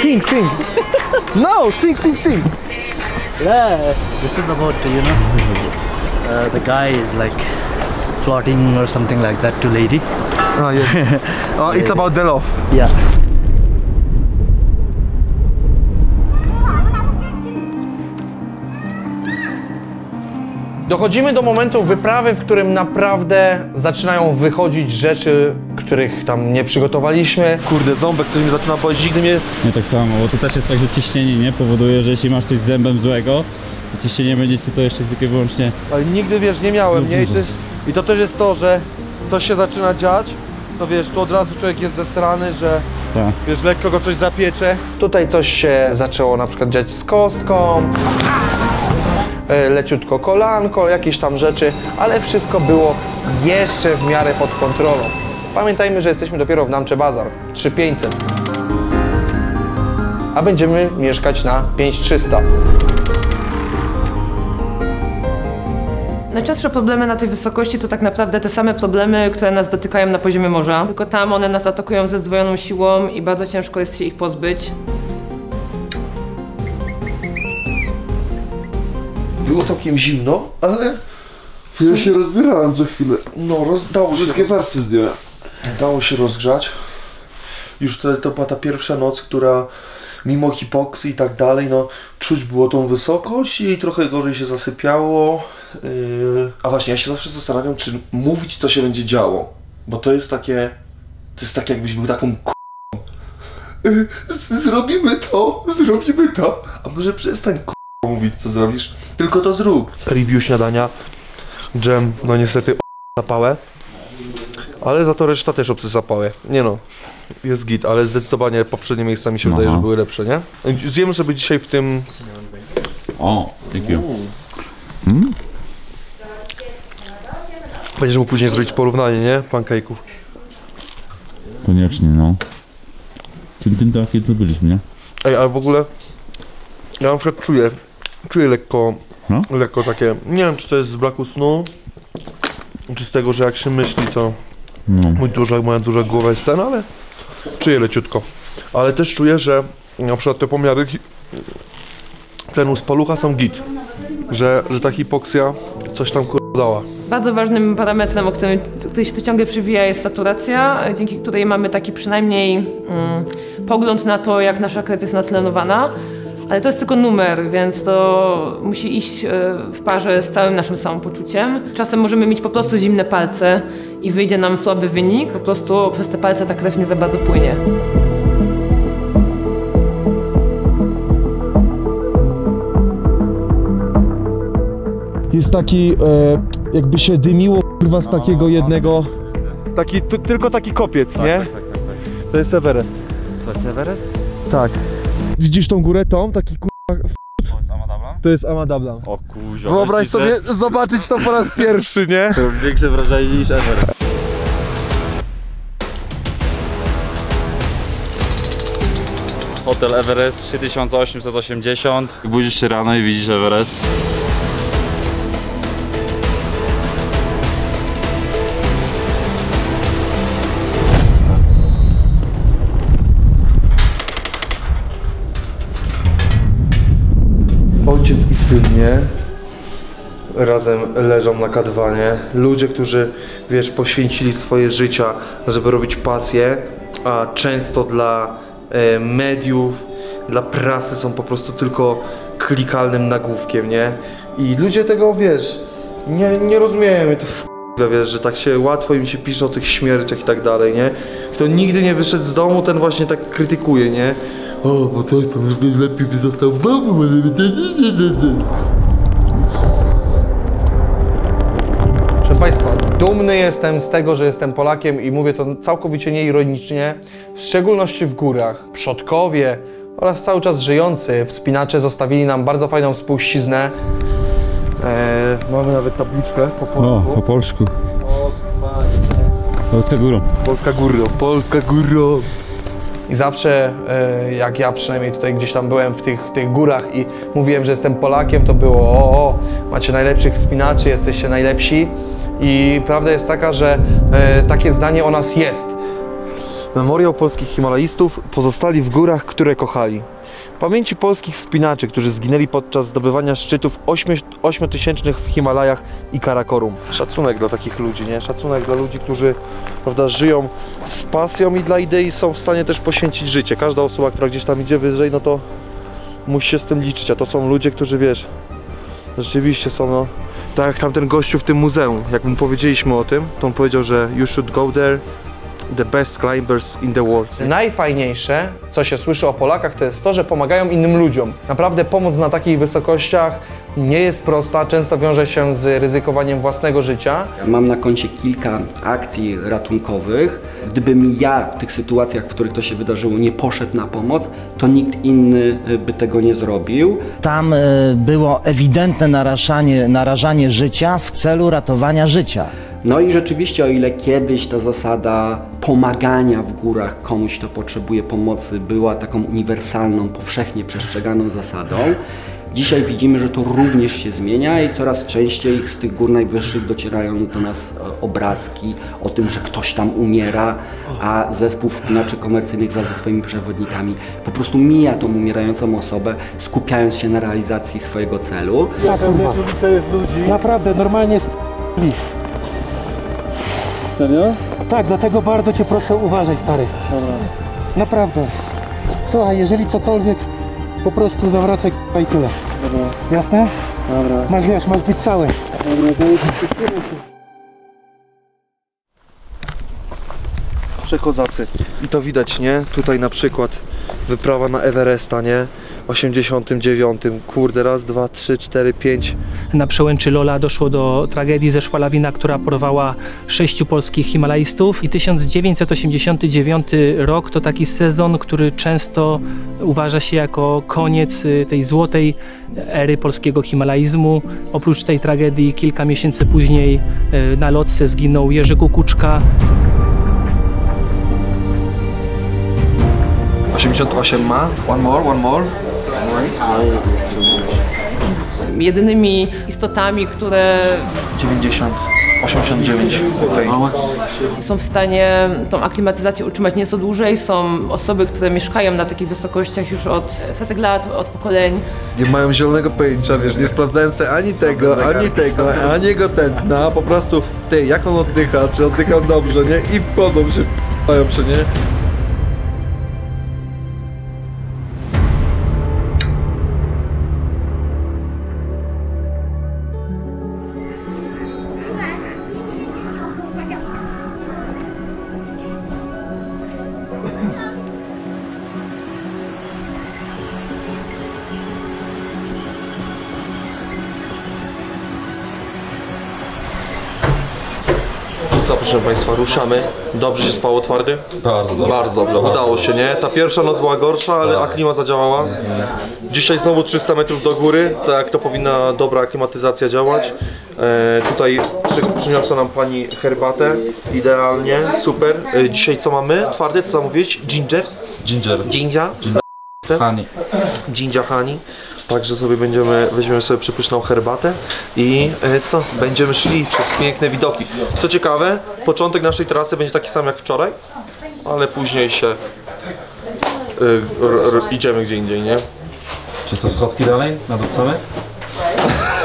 Sing. No, sing. Yeah, this is about, you know, the guy is like floating or something like that to lady. Yes. It's about the love. Yeah. Dochodzimy do momentu wyprawy, w którym naprawdę zaczynają wychodzić rzeczy, których tam nie przygotowaliśmy. Kurde, ząbek coś mi zaczyna boleć, nigdy mnie... Nie tak samo, bo to też jest tak, że ciśnienie nie powoduje, że jeśli masz coś z zębem złego, to ciśnienie będzie ci to jeszcze tylko i wyłącznie... Ale nigdy, wiesz, nie miałem, nie? I to też jest to, że coś się zaczyna dziać, to wiesz, tu od razu człowiek jest zesrany, że wiesz, lekko go coś zapiecze. Tutaj coś się zaczęło na przykład dziać z kostką, leciutko kolanko, jakieś tam rzeczy, ale wszystko było jeszcze w miarę pod kontrolą. Pamiętajmy, że jesteśmy dopiero w Namche Bazaar, 3500, a będziemy mieszkać na 5300. Najczęstsze problemy na tej wysokości to tak naprawdę te same problemy, które nas dotykają na poziomie morza. Tylko tam one nas atakują ze zdwojoną siłą i bardzo ciężko jest się ich pozbyć. Było całkiem zimno, ale... Ja się rozbierałem co chwilę. No, dało się... Wszystkie warstwy zdjąłem. Dało się rozgrzać. Już to była ta pierwsza noc, która mimo hipoksji i tak dalej, no czuć było tą wysokość i trochę gorzej się zasypiało. A właśnie, ja się zawsze zastanawiam, czy mówić, co się będzie działo. Bo to jest takie jakbyś był taką zrobimy to. A może przestań mówić, co zrobisz, tylko to zrób. Review śniadania. Dżem, no niestety zapałę. Ale za to reszta też zapałę. Nie no, jest git, ale zdecydowanie poprzednie miejsca mi się wydaje, że były lepsze, nie? Zjemy sobie dzisiaj w tym... O, dziękuję. Będziesz mógł później zrobić porównanie, nie? Pancake'ów. Koniecznie, no. Tym takie to byliśmy, nie? Ej, ale w ogóle... Ja na przykład czuję lekko takie... Nie wiem, czy to jest z braku snu, czy z tego, że jak się myśli, to... Moja duża głowa jest ten, ale... Czuję leciutko. Ale też czuję, że na przykład te pomiary tlenu z palucha są git. Że ta hipoksja coś tam dała. Bardzo ważnym parametrem, o którym się tu ciągle przywija, jest saturacja, dzięki której mamy taki przynajmniej pogląd na to, jak nasza krew jest natlenowana. Ale to jest tylko numer, więc to musi iść w parze z całym naszym samopoczuciem. Czasem możemy mieć po prostu zimne palce i wyjdzie nam słaby wynik. Po prostu przez te palce ta krew nie za bardzo płynie. Jest taki, jakby się dymiło kurwa z takiego jednego Tylko taki kopiec, Tak, nie? tak. To jest Everest. To jest Everest? Tak. Widzisz tą górę tą? Taki To jest Amadabla? To jest Amadabla. O kuzio. Wyobraź sobie zobaczyć to po raz pierwszy, nie? To większe wrażenie niż Everest. Hotel Everest 3880. Budzisz się rano i widzisz Everest. Ojciec i syn, nie? Razem leżą na K2, ludzie, którzy, wiesz, poświęcili swoje życia, żeby robić pasję, a często dla mediów, dla prasy są po prostu tylko klikalnym nagłówkiem, nie? I ludzie tego, wiesz, nie rozumieją, to wiesz, że tak się łatwo im się pisze o tych śmierciach i tak dalej, nie? Kto nigdy nie wyszedł z domu, ten właśnie tak krytykuje, nie? O, bo coś tam, żeby lepiej by został w domu, może by... Proszę Państwa, dumny jestem z tego, że jestem Polakiem i mówię to całkowicie nieironicznie, w szczególności w górach. Przodkowie oraz cały czas żyjący wspinacze zostawili nam bardzo fajną spuściznę. Mamy nawet tabliczkę po polsku. O, po polsku. Polska górą. Polska górą, Polska górą. I zawsze, jak ja przynajmniej tutaj gdzieś tam byłem w tych górach i mówiłem, że jestem Polakiem, to było o, macie najlepszych wspinaczy, jesteście najlepsi. I prawda jest taka, że takie zdanie o nas jest. Memoriał polskich himalaistów pozostali w górach, które kochali. Pamięci polskich wspinaczy, którzy zginęli podczas zdobywania szczytów 8-tysięcznych w Himalajach i Karakorum. Szacunek dla takich ludzi, nie? Szacunek dla ludzi, którzy, prawda, żyją z pasją i dla idei są w stanie też poświęcić życie. Każda osoba, która gdzieś tam idzie wyżej, no to musi się z tym liczyć, a to są ludzie, którzy, wiesz, rzeczywiście są, no, tak jak tamten gościu w tym muzeum, jak mu powiedzieliśmy o tym, to on powiedział, że you should go there, the best climbers in the world. Najfajniejsze, co się słyszy o Polakach, to jest to, że pomagają innym ludziom. Naprawdę pomoc na takich wysokościach nie jest prosta, często wiąże się z ryzykowaniem własnego życia. Mam na koncie kilka akcji ratunkowych. Gdybym ja w tych sytuacjach, w których to się wydarzyło, nie poszedł na pomoc, to nikt inny by tego nie zrobił. Tam było ewidentne narażanie życia w celu ratowania życia. No i rzeczywiście, o ile kiedyś ta zasada pomagania w górach komuś, kto potrzebuje pomocy, była taką uniwersalną, powszechnie przestrzeganą zasadą, dzisiaj widzimy, że to również się zmienia i coraz częściej z tych gór najwyższych docierają do nas obrazki o tym, że ktoś tam umiera, a zespół wspinaczy komercyjnych wraz ze swoimi przewodnikami po prostu mija tą umierającą osobę, skupiając się na realizacji swojego celu. Tak, ulica jest ludzi. Naprawdę, normalnie jest serio? Tak, dlatego bardzo cię proszę uważaj, stary. Dobra. Naprawdę. Słuchaj, jeżeli cokolwiek, po prostu zawracaj i tyle. Dobra. Jasne? Dobra. Masz, wiesz, masz być cały. Dobra, to jest Kozacy. I to widać, nie? Tutaj na przykład wyprawa na Everesta, nie? 89. Kurde, raz, dwa, trzy, cztery, pięć. Na przełęczy Lola doszło do tragedii, zeszła lawina, która porwała 6 polskich himalaistów i 1989 rok to taki sezon, który często uważa się jako koniec tej złotej ery polskiego himalaizmu. Oprócz tej tragedii kilka miesięcy później na lotce zginął Jerzy Kukuczka. 88 ma. One more. Jedynymi istotami, które 90, 89. Okay. są w stanie tą aklimatyzację utrzymać nieco dłużej, są osoby, które mieszkają na takich wysokościach już od setek lat, od pokoleń. Nie mają zielonego pojęcia, wiesz, nie sprawdzałem sobie ani tego, ani jego tętna, po prostu ty, jak on oddycha, czy oddychał dobrze, nie? I wchodzą się, p***ają się, nie? co, proszę Państwa, ruszamy. Dobrze się spało, Twardy? Bardzo dobrze. Bardzo dobrze, udało się, nie? Ta pierwsza noc była gorsza, ale aklima zadziałała. Dzisiaj znowu 300 metrów do góry, tak jak to powinna dobra aklimatyzacja działać. Tutaj przyniosła nam pani herbatę, idealnie, super. Dzisiaj co mamy? Twardy, co zamówić? Ginger? Ginger? Honey. Ginger honey. Także sobie weźmiemy sobie przepyszną herbatę i co? Będziemy szli przez piękne widoki. Co ciekawe, początek naszej trasy będzie taki sam jak wczoraj, ale później się idziemy gdzie indziej, nie? Czy co, schodki dalej? Nadupcamy?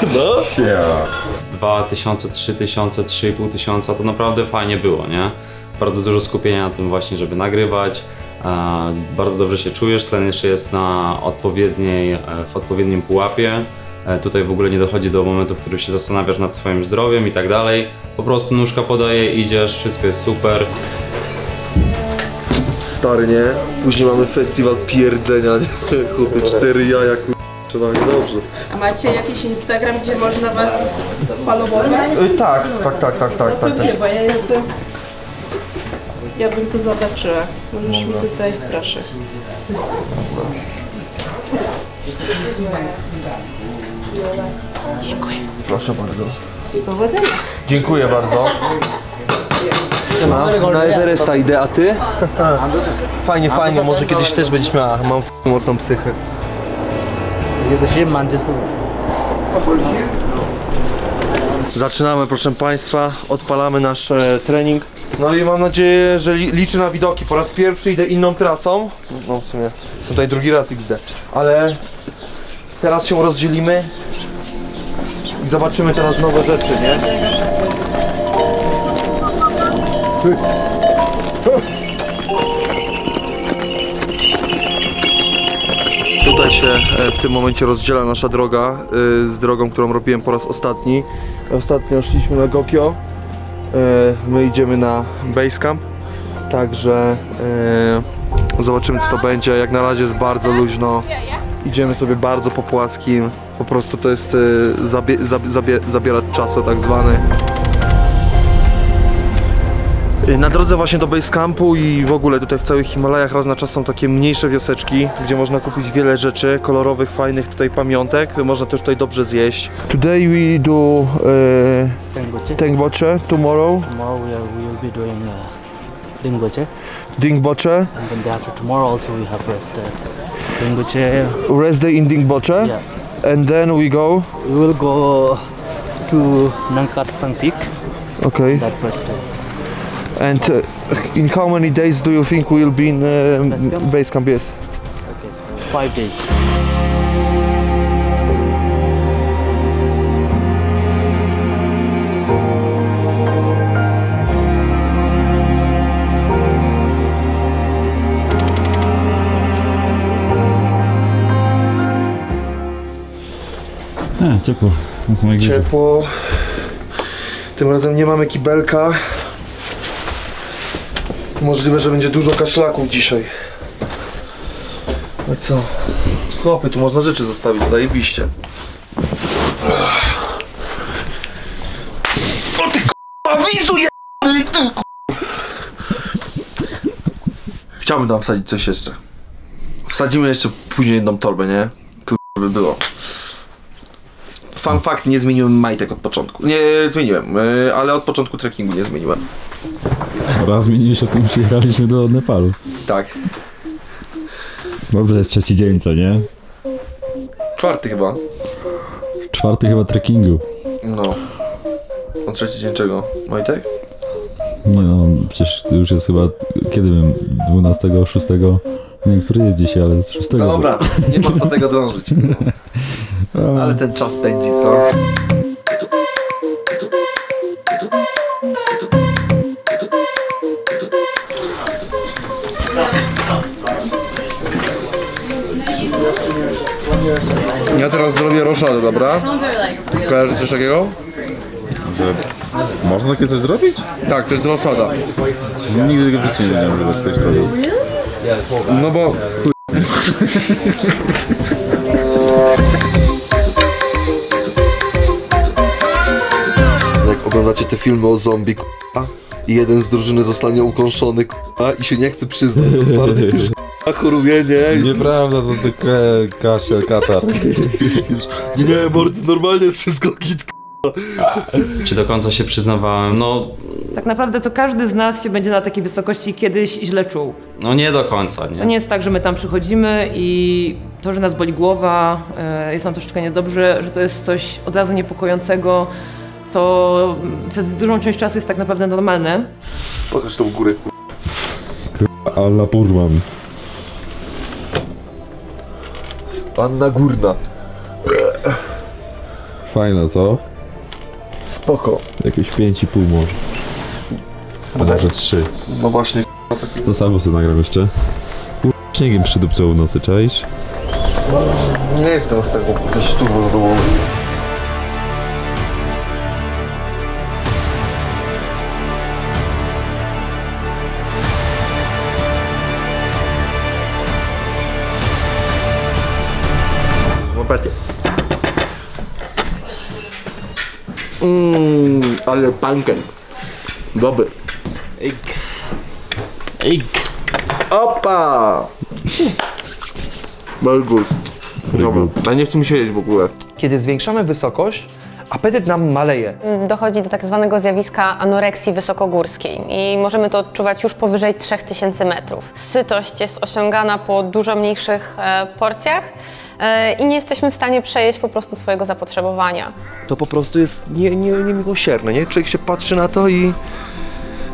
No? Yeah. 2000, 3000, 3500 to naprawdę fajnie było, nie? Bardzo dużo skupienia na tym właśnie, żeby nagrywać. Bardzo dobrze się czujesz, tlen jeszcze jest w odpowiednim pułapie. Tutaj w ogóle nie dochodzi do momentu, w którym się zastanawiasz nad swoim zdrowiem i tak dalej. Po prostu nóżka podaje, idziesz, wszystko jest super. Stary, nie? Później mamy festiwal pierdzenia, chłopie, 4 jaja, kurczę, dobrze. A macie jakiś Instagram, gdzie można was followować? Tak. To gdzie, bo ja jestem... Ja bym to zobaczyła. Możesz mi tutaj, proszę. Dziękuję. Proszę bardzo. Powodzenia. Dziękuję bardzo. Na Everesta idę, a ty? Fajnie, może kiedyś też będziesz miała, mam mocną psychę. Zaczynamy, proszę Państwa, odpalamy nasz trening. No i mam nadzieję, że liczę na widoki. Po raz pierwszy idę inną trasą. No w sumie, jestem tutaj drugi raz XD. Ale teraz się rozdzielimy i zobaczymy teraz nowe rzeczy, nie? Tutaj się w tym momencie rozdziela nasza droga z drogą, którą robiłem po raz ostatni. Ostatnio szliśmy na Gokyo. My idziemy na Basecamp. Także zobaczymy, co to będzie. Jak na razie jest bardzo luźno. Idziemy sobie bardzo po płaskim. Po prostu to jest zabierać czasu tak zwany. Na drodze właśnie do Basecampu i w ogóle tutaj w całych Himalajach raz na czas są takie mniejsze wioseczki, gdzie można kupić wiele rzeczy kolorowych, fajnych tutaj pamiątek. Można też tutaj dobrze zjeść. Today we do Tengboche. Tomorrow we will be doing Dingboche. Dingboche. And then after tomorrow also we have Dingboche. Rest day in Dingboche. Yeah. And then we will go to Nangkar Sang Peak. Okay. That first day. And in how many days do you think we'll be in Basecamp? Yes. Okay, so 5 days. Ciepło. Na samej górze. Ciepło. Tym razem nie mamy kibelka. Możliwe, że będzie dużo kaszlaków dzisiaj. No co? Chłopy, tu można rzeczy zostawić, zajebiście. O ty k***a, widzu jebany! Chciałbym tam wsadzić coś jeszcze. Wsadzimy jeszcze później jedną torbę, nie? K***a by było. Fun fact, nie zmieniłem majtek od początku. Nie zmieniłem, ale od początku trekkingu nie zmieniłem. Raz zmieniłeś, o tym przyjechaliśmy do Nepalu. Tak. Dobrze, jest 3. dzień, co nie? 4 chyba. 4 chyba trekkingu. No. A 3. dzień czego? Majtek? Nie no, przecież to już jest chyba, kiedy wiem, 12, 6, nie wiem, który jest dzisiaj, ale 6. No dobra, nie ma co tego drążyć. Ale ten czas pędzi, co? Ja teraz zrobię roszadę, dobra? Kojarzysz coś takiego? Że można takie coś zrobić? Tak, to jest roszada. Nigdy tego w życiu nie wiedziałem, że ktoś zrobił. No bo... Jak oglądacie te filmy o zombie, i jeden z drużyny zostanie ukąszony k***a, i się nie chce przyznać. Bardzo już k***a choruje, nie? Nieprawda, to tylko kaszel, katar. Nie, mordy, normalnie jest wszystko git. Czy do końca się przyznawałem? No, Tak naprawdę to każdy z nas się będzie na takiej wysokości kiedyś źle czuł. no nie do końca, To nie? nie jest tak, że my tam przychodzimy i to, że nas boli głowa, jest nam troszeczkę niedobrze, że to jest coś od razu niepokojącego, to przez dużą część czasu jest tak naprawdę normalne. Pokaż tą górę. Alla Purman. Anna Górna. Fajna, co? Spoko. Jakieś 5,5 może. A może 3. No właśnie. To samo sobie nagram jeszcze. Śniegiem przydupcą w nocy, czaisz? Nie jestem z tego jakieś turbo zadowolony. Zobaczcie. Ale pancake. Dobry. Egg. Opa! Very good. Dobra, a nie chce mi się jeść w ogóle. Kiedy zwiększamy wysokość, apetyt nam maleje. Dochodzi do tak zwanego zjawiska anoreksji wysokogórskiej i możemy to odczuwać już powyżej 3000 metrów. Sytość jest osiągana po dużo mniejszych porcjach i nie jesteśmy w stanie przejeść po prostu swojego zapotrzebowania. To po prostu jest niemiłosierne, nie? Człowiek się patrzy na to i...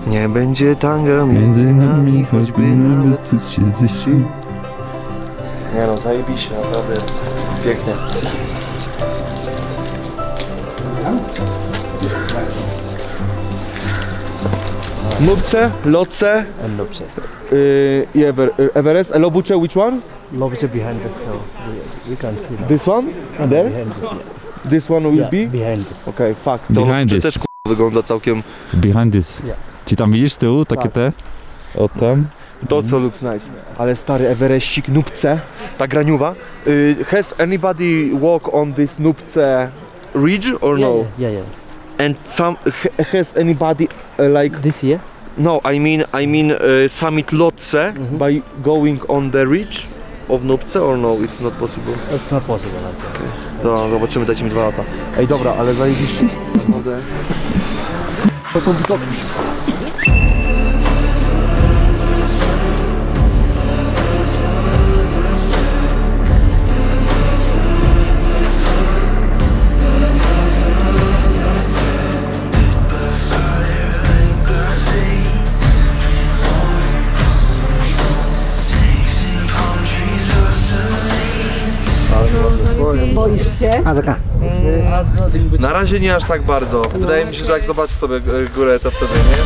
Nie będzie tanga między nami, choćby nawet cud się ziścił. Nie no, zajebiście, naprawdę jest pięknie. Nupce, Lotse And Lobce. i Everest. A Lobuche, which one? Lobce behind this hill. You can't see that. This one? There? Behind this, yeah. This one will Yeah, be? behind this. Okay, fuck. To Behind Lobcze this. też wygląda całkiem... Behind this. Yeah. Ci tam widzisz z tyłu takie te? O tam? To co looks nice. Ale stary Everestik, Nupce, ta graniuwa. Has anybody walk on this Nupce ridge or no? Yeah. And some has anybody like this here? No, I mean summit Lotse by going on the ridge of Nupce or no? It's not possible. It's not possible. Okay. No, zobaczymy, dajcie mi 2 lata. Ej, dobra, ale zajebiście. Naprawdę. To są widoki. Boisz się? Na razie nie aż tak bardzo. Wydaje mi się, że jak zobaczy sobie górę, to wtedy nie.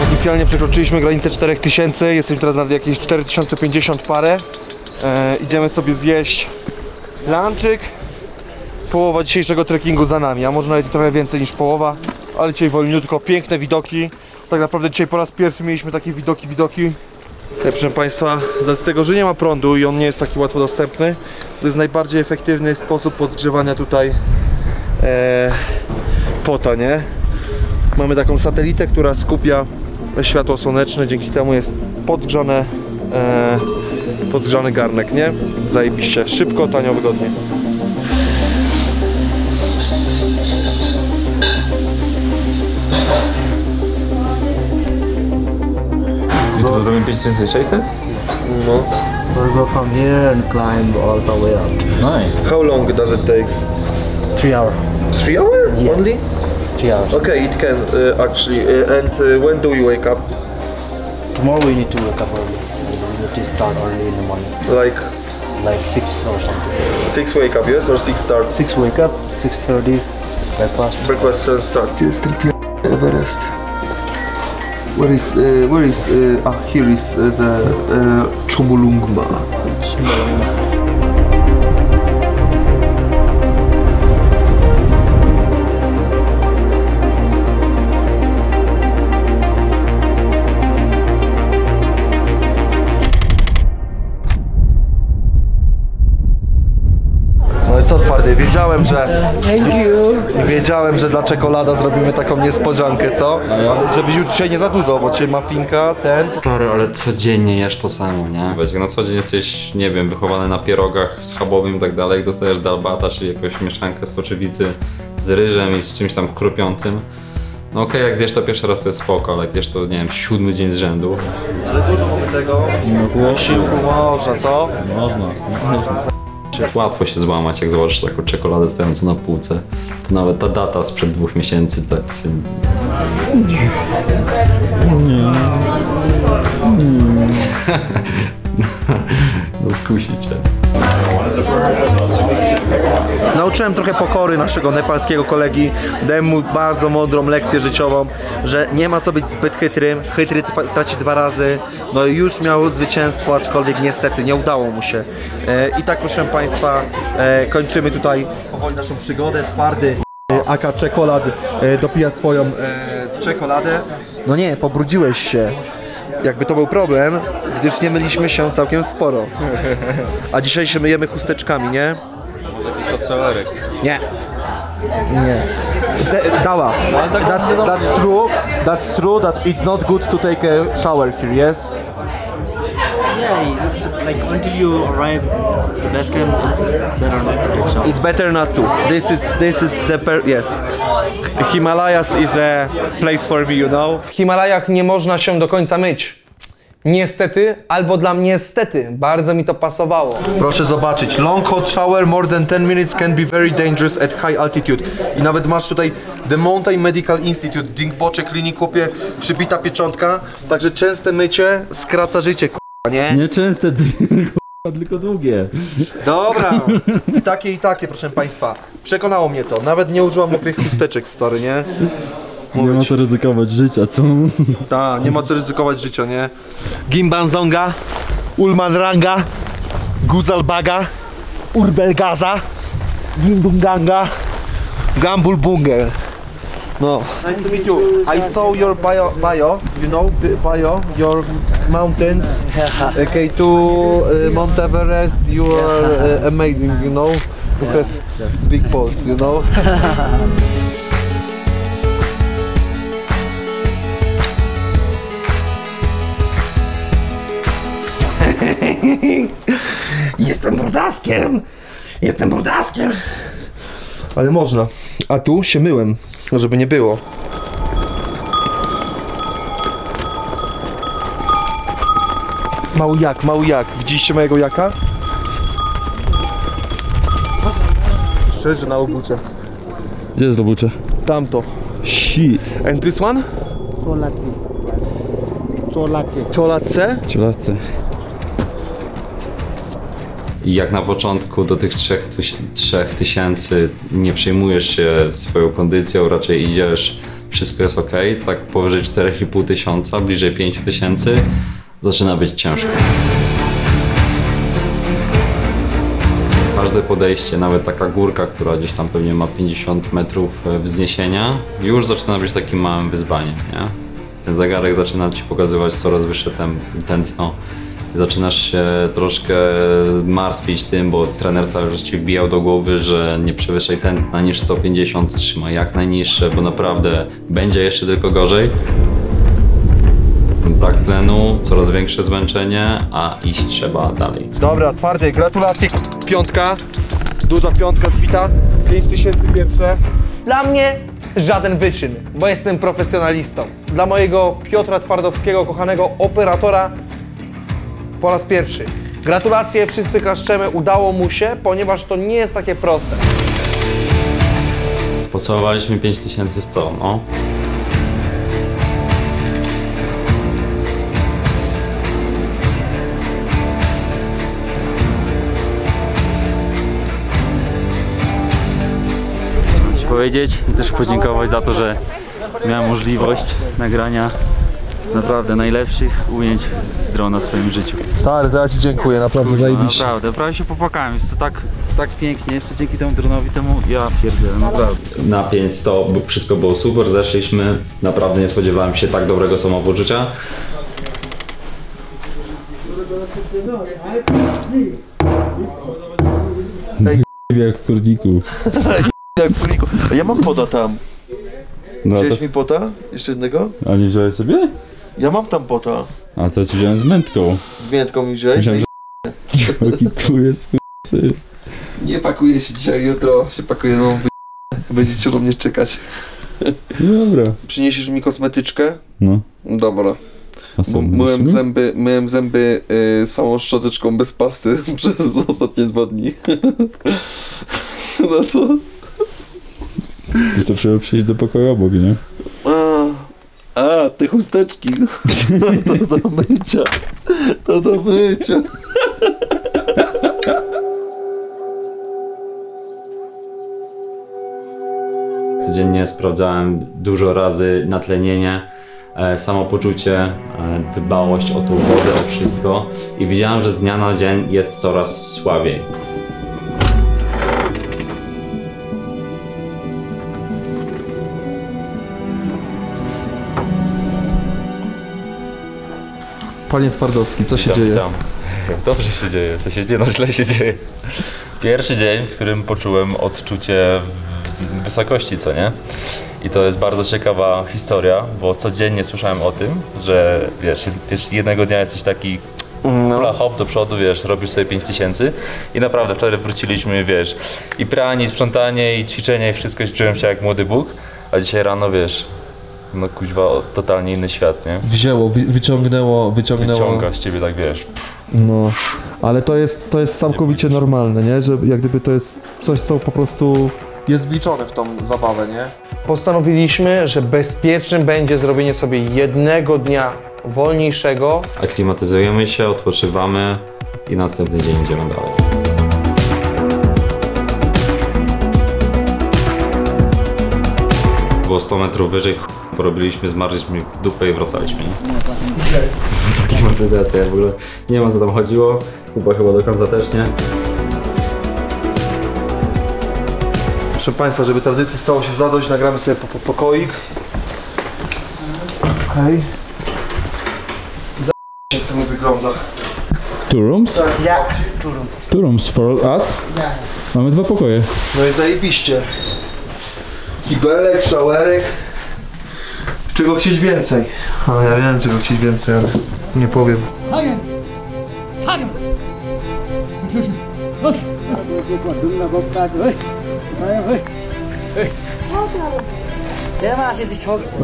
Oficjalnie przekroczyliśmy granicę 4000, jesteśmy teraz na jakieś 4050 parę. Idziemy sobie zjeść lunchik. Połowa dzisiejszego trekkingu za nami, a może nawet trochę więcej niż połowa, ale dzisiaj wolniutko, piękne widoki. Tak naprawdę dzisiaj po raz pierwszy mieliśmy takie widoki. Tutaj, proszę Państwa, z tego, że nie ma prądu i on nie jest taki łatwo dostępny, to jest najbardziej efektywny sposób podgrzewania tutaj pota, nie? Mamy taką satelitę, która skupia światło słoneczne, dzięki temu jest podgrzany garnek, nie? Zajebiście, szybko, tanio, wygodnie. Jutro zrobimy 5600? No. We'll go from here and climb all the way up. Nice. How long does it take? 3 hours. 3 hours? Yeah. Only? 3 hours. Okay, it can actually. When do we wake up? Tomorrow we need to wake up early. We need to start early in the morning. Like 6 or something. 6 wake up, yes? Or 6 start? 6 wake up, 6:30 breakfast. Breakfast and start. Gdzie jest ten Everest? Where is here is the Chomolungma. czekolady. Wiedziałem, że dla czekolada zrobimy taką niespodziankę, co? Ale żeby już dzisiaj nie za dużo, bo dzisiaj mafinka, ten... Stary, ale codziennie jesz to samo, nie? Wiesz, jak na co dzień jesteś, nie wiem, wychowany na pierogach schabowym i tak dalej, dostajesz dalbata, czyli jakąś mieszankę z soczewicy z ryżem i z czymś tam chrupiącym. No okej, jak zjesz to pierwszy raz to jest spoko, ale jak jesz to, nie wiem, 7 dzień z rzędu. Ale dużo mamy tego. Siłku można, co? Można. Łatwo się złamać, jak zobaczysz taką czekoladę stojącą na półce. To nawet ta data sprzed 2 miesięcy tak się... No skusi cię. Nauczyłem trochę pokory naszego nepalskiego kolegi. Dałem mu bardzo mądrą lekcję życiową, że nie ma co być zbyt chytrym. Chytry traci 2 razy. No i już miał zwycięstwo, aczkolwiek niestety nie udało mu się. I tak, proszę Państwa, kończymy tutaj powoli naszą przygodę. Twardy aka czekolad dopija swoją czekoladę. No nie, pobrudziłeś się. Jakby to był problem, gdyż nie myliśmy się całkiem sporo. A dzisiaj się myjemy chusteczkami, nie? Może jakiś podsalerek? Nie. Nie. Dała. That's true that it's not good to take a shower here, yes? Yeah, it's like until you arrive to base camp, it's better not to take shower. It's better not to. This is the yes. Himalayas is a place for me, you know. W Himalajach nie można się do końca myć. Niestety, albo dla mnie stety, bardzo mi to pasowało. Proszę zobaczyć, long hot shower more than 10 minutes can be very dangerous at high altitude. I nawet masz tutaj The Mountain Medical Institute, Dingboche Clinic, kupie przybita pieczątka, także częste mycie skraca życie, nie? Nie częste, tylko długie. Dobra, i takie, proszę Państwa. Przekonało mnie to, nawet nie użyłam mokrych chusteczek, stary, nie? Nie ma co ryzykować życia, co? Tak, nie ma co ryzykować życia, nie? Gimbanzonga, Ulmanranga, Guzalbaga, Urbelgaza, Gimbunganga, Gambulbunger. No. Nice to meet you. I saw your bio, you know, your mountains. Okay, to Mount Everest, you are amazing, you know. You have big balls, you know. Jestem brudaskiem. Ale można. A tu się myłem, żeby nie było. Mały jak. Widzieliście mojego jaka? Szczerze na obucze. Gdzie jest obucze? Tamto. Shit. And this one? Czolatce? Czolatce. I jak na początku do tych 3000 nie przejmujesz się swoją kondycją, raczej idziesz, wszystko jest ok, tak powyżej 4500, bliżej 5000 zaczyna być ciężko. Każde podejście, nawet taka górka, która gdzieś tam pewnie ma 50 metrów wzniesienia, już zaczyna być takim małym wyzwaniem, nie? Ten zegarek zaczyna ci pokazywać coraz wyższe tętno. Ty zaczynasz się troszkę martwić tym, bo trener cały czas ci wbijał do głowy, że nie przewyższaj tętna niż 150, trzymaj jak najniższe, bo naprawdę będzie jeszcze tylko gorzej. Brak tlenu, coraz większe zmęczenie, a iść trzeba dalej. Dobra, twardy, gratulacje, piątka. Duża piątka zbita, 5000 pierwsze. Dla mnie żaden wyczyn, bo jestem profesjonalistą. Dla mojego Piotra Twardowskiego, kochanego operatora, po raz pierwszy. Gratulacje, wszyscy klaszczemy, udało mu się, ponieważ to nie jest takie proste. Pocałowaliśmy 5100, no. Chciałem ci powiedzieć i też podziękować za to, że miałem możliwość nagrania naprawdę najlepszych ujęć z drona w swoim życiu. Stary, to ja ci dziękuję, naprawdę zajebiście. Naprawdę, prawie się popłakałem, jest to tak pięknie, jeszcze dzięki temu dronowi temu ja pierdzę, naprawdę. Na 500 wszystko było super, zeszliśmy, naprawdę nie spodziewałem się tak dobrego samopoczucia. jak w kurniku. Jak w kurniku. A ja mam pota tam. No Wziąłeś to... mi pota? Jeszcze jednego? A nie wziąłeś sobie? Ja mam tam pota. A to ci wziąłem z mętką. Z miętką mi wziąłeś? Myślałem, jaki tu jest syn. Nie pakuję się dzisiaj, jutro się pakuję, no będziecie do mnie czekać. Dobra. Przyniesiesz mi kosmetyczkę? No. Dobra. Bo myłem zęby samą szczoteczką bez pasty przez ostatnie 2 dni. No co? To trzeba przyjść do pokoju obok, nie? A, te chusteczki. To do mycia. To do mycia. Codziennie sprawdzałem dużo razy natlenienie, samopoczucie, dbałość o tą wodę, o wszystko i widziałem, że z dnia na dzień jest coraz słabiej. Panie Twardowski, co się dzieje? Tam. Dobrze się dzieje, co się dzieje, no źle się dzieje. Pierwszy dzień, w którym poczułem odczucie wysokości, co nie? I to jest bardzo ciekawa historia, bo codziennie słyszałem o tym, że wiesz, jednego dnia jesteś taki hula hop do przodu, wiesz, robisz sobie 5000 i naprawdę wczoraj wróciliśmy, wiesz, i pranie, i sprzątanie, i ćwiczenie, i wszystko, czułem się jak młody Bóg, a dzisiaj rano, wiesz, no kuźwa, totalnie inny świat, nie? Wzięło, wyciągnęło. Wyciąga z ciebie, tak wiesz. No, ale to jest całkowicie normalne, nie? Że jak gdyby to jest coś, co po prostu jest wliczone w tą zabawę, nie? Postanowiliśmy, że bezpiecznym będzie zrobienie sobie jednego dnia wolniejszego. Aklimatyzujemy się, odpoczywamy i następny dzień idziemy dalej. Było 100 metrów wyżej, porobiliśmy, zmarliśmy w dupę i wracaliśmy, nie? To klimatyzacja, w ogóle nie ma co tam chodziło, Kuba chyba do końca też nie. Proszę Państwa, żeby tradycji stało się zadość, nagramy sobie pokoik. Okej. Jak w sumie wygląda. 2 rooms? Jak? 2 rooms. 2 rooms for us? Mamy 2 pokoje. No i zajebiście. Kibelek, szałerek. Czego chcieć więcej? A ja wiem czego chcieć więcej, ale nie powiem.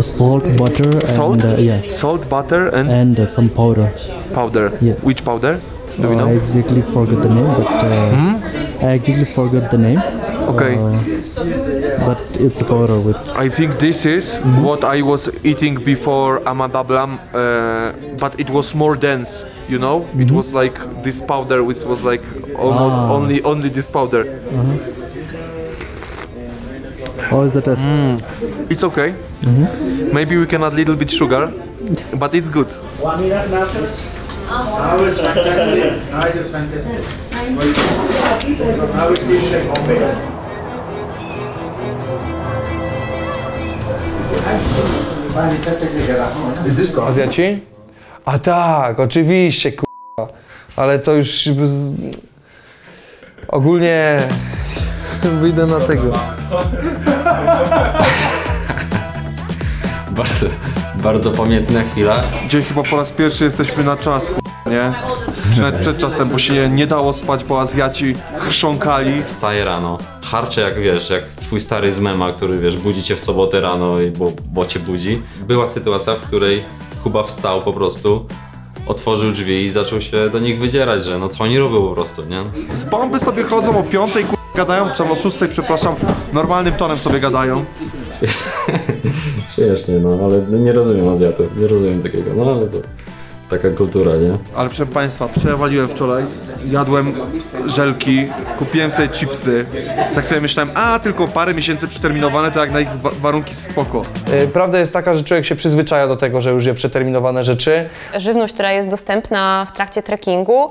Salt, butter, Salt? and yeah, Salt, butter, and some powder. powder. Yeah. Which powder? Do we know? I exactly forgot the name, but I exactly forgot the name. Okay. But it's a powder with. I think this is what I was eating before Amadablam, but it was more dense, you know? It was like this powder, which was like almost only this powder. How is the taste? It's okay. Maybe we can add a little bit sugar, but it's good. Now it's fantastic. Now it is fantastic. Now it feels like homemade. Azjaci? A tak, oczywiście, k***a. Ale to już ogólnie wyjdę na tego. Bardzo pamiętna chwila. Gdzie chyba po raz pierwszy jesteśmy na czas, nie? Przynajmniej przed czasem, bo się nie dało spać, bo Azjaci chrząkali. Wstaję rano, harczę jak wiesz, jak twój stary z mema, który wiesz, budzi cię w sobotę rano, bo cię budzi. Była sytuacja, w której Kuba wstał po prostu, otworzył drzwi i zaczął się do nich wydzierać, że no co oni robią po prostu, nie? Z bomby sobie chodzą o 5, gadają, czy o 6, przepraszam, normalnym tonem sobie gadają. Śmiesznie, no ale nie rozumiem Azjatów, nie rozumiem takiego, no ale to taka kultura, nie? Ale proszę Państwa, przewaliłem wczoraj, jadłem żelki, kupiłem sobie chipsy, tak sobie myślałem, tylko parę miesięcy przeterminowane, to jak na ich warunki spoko. Prawda jest taka, że człowiek się przyzwyczaja do tego, że już je przeterminowane rzeczy. Żywność, która jest dostępna w trakcie trekkingu,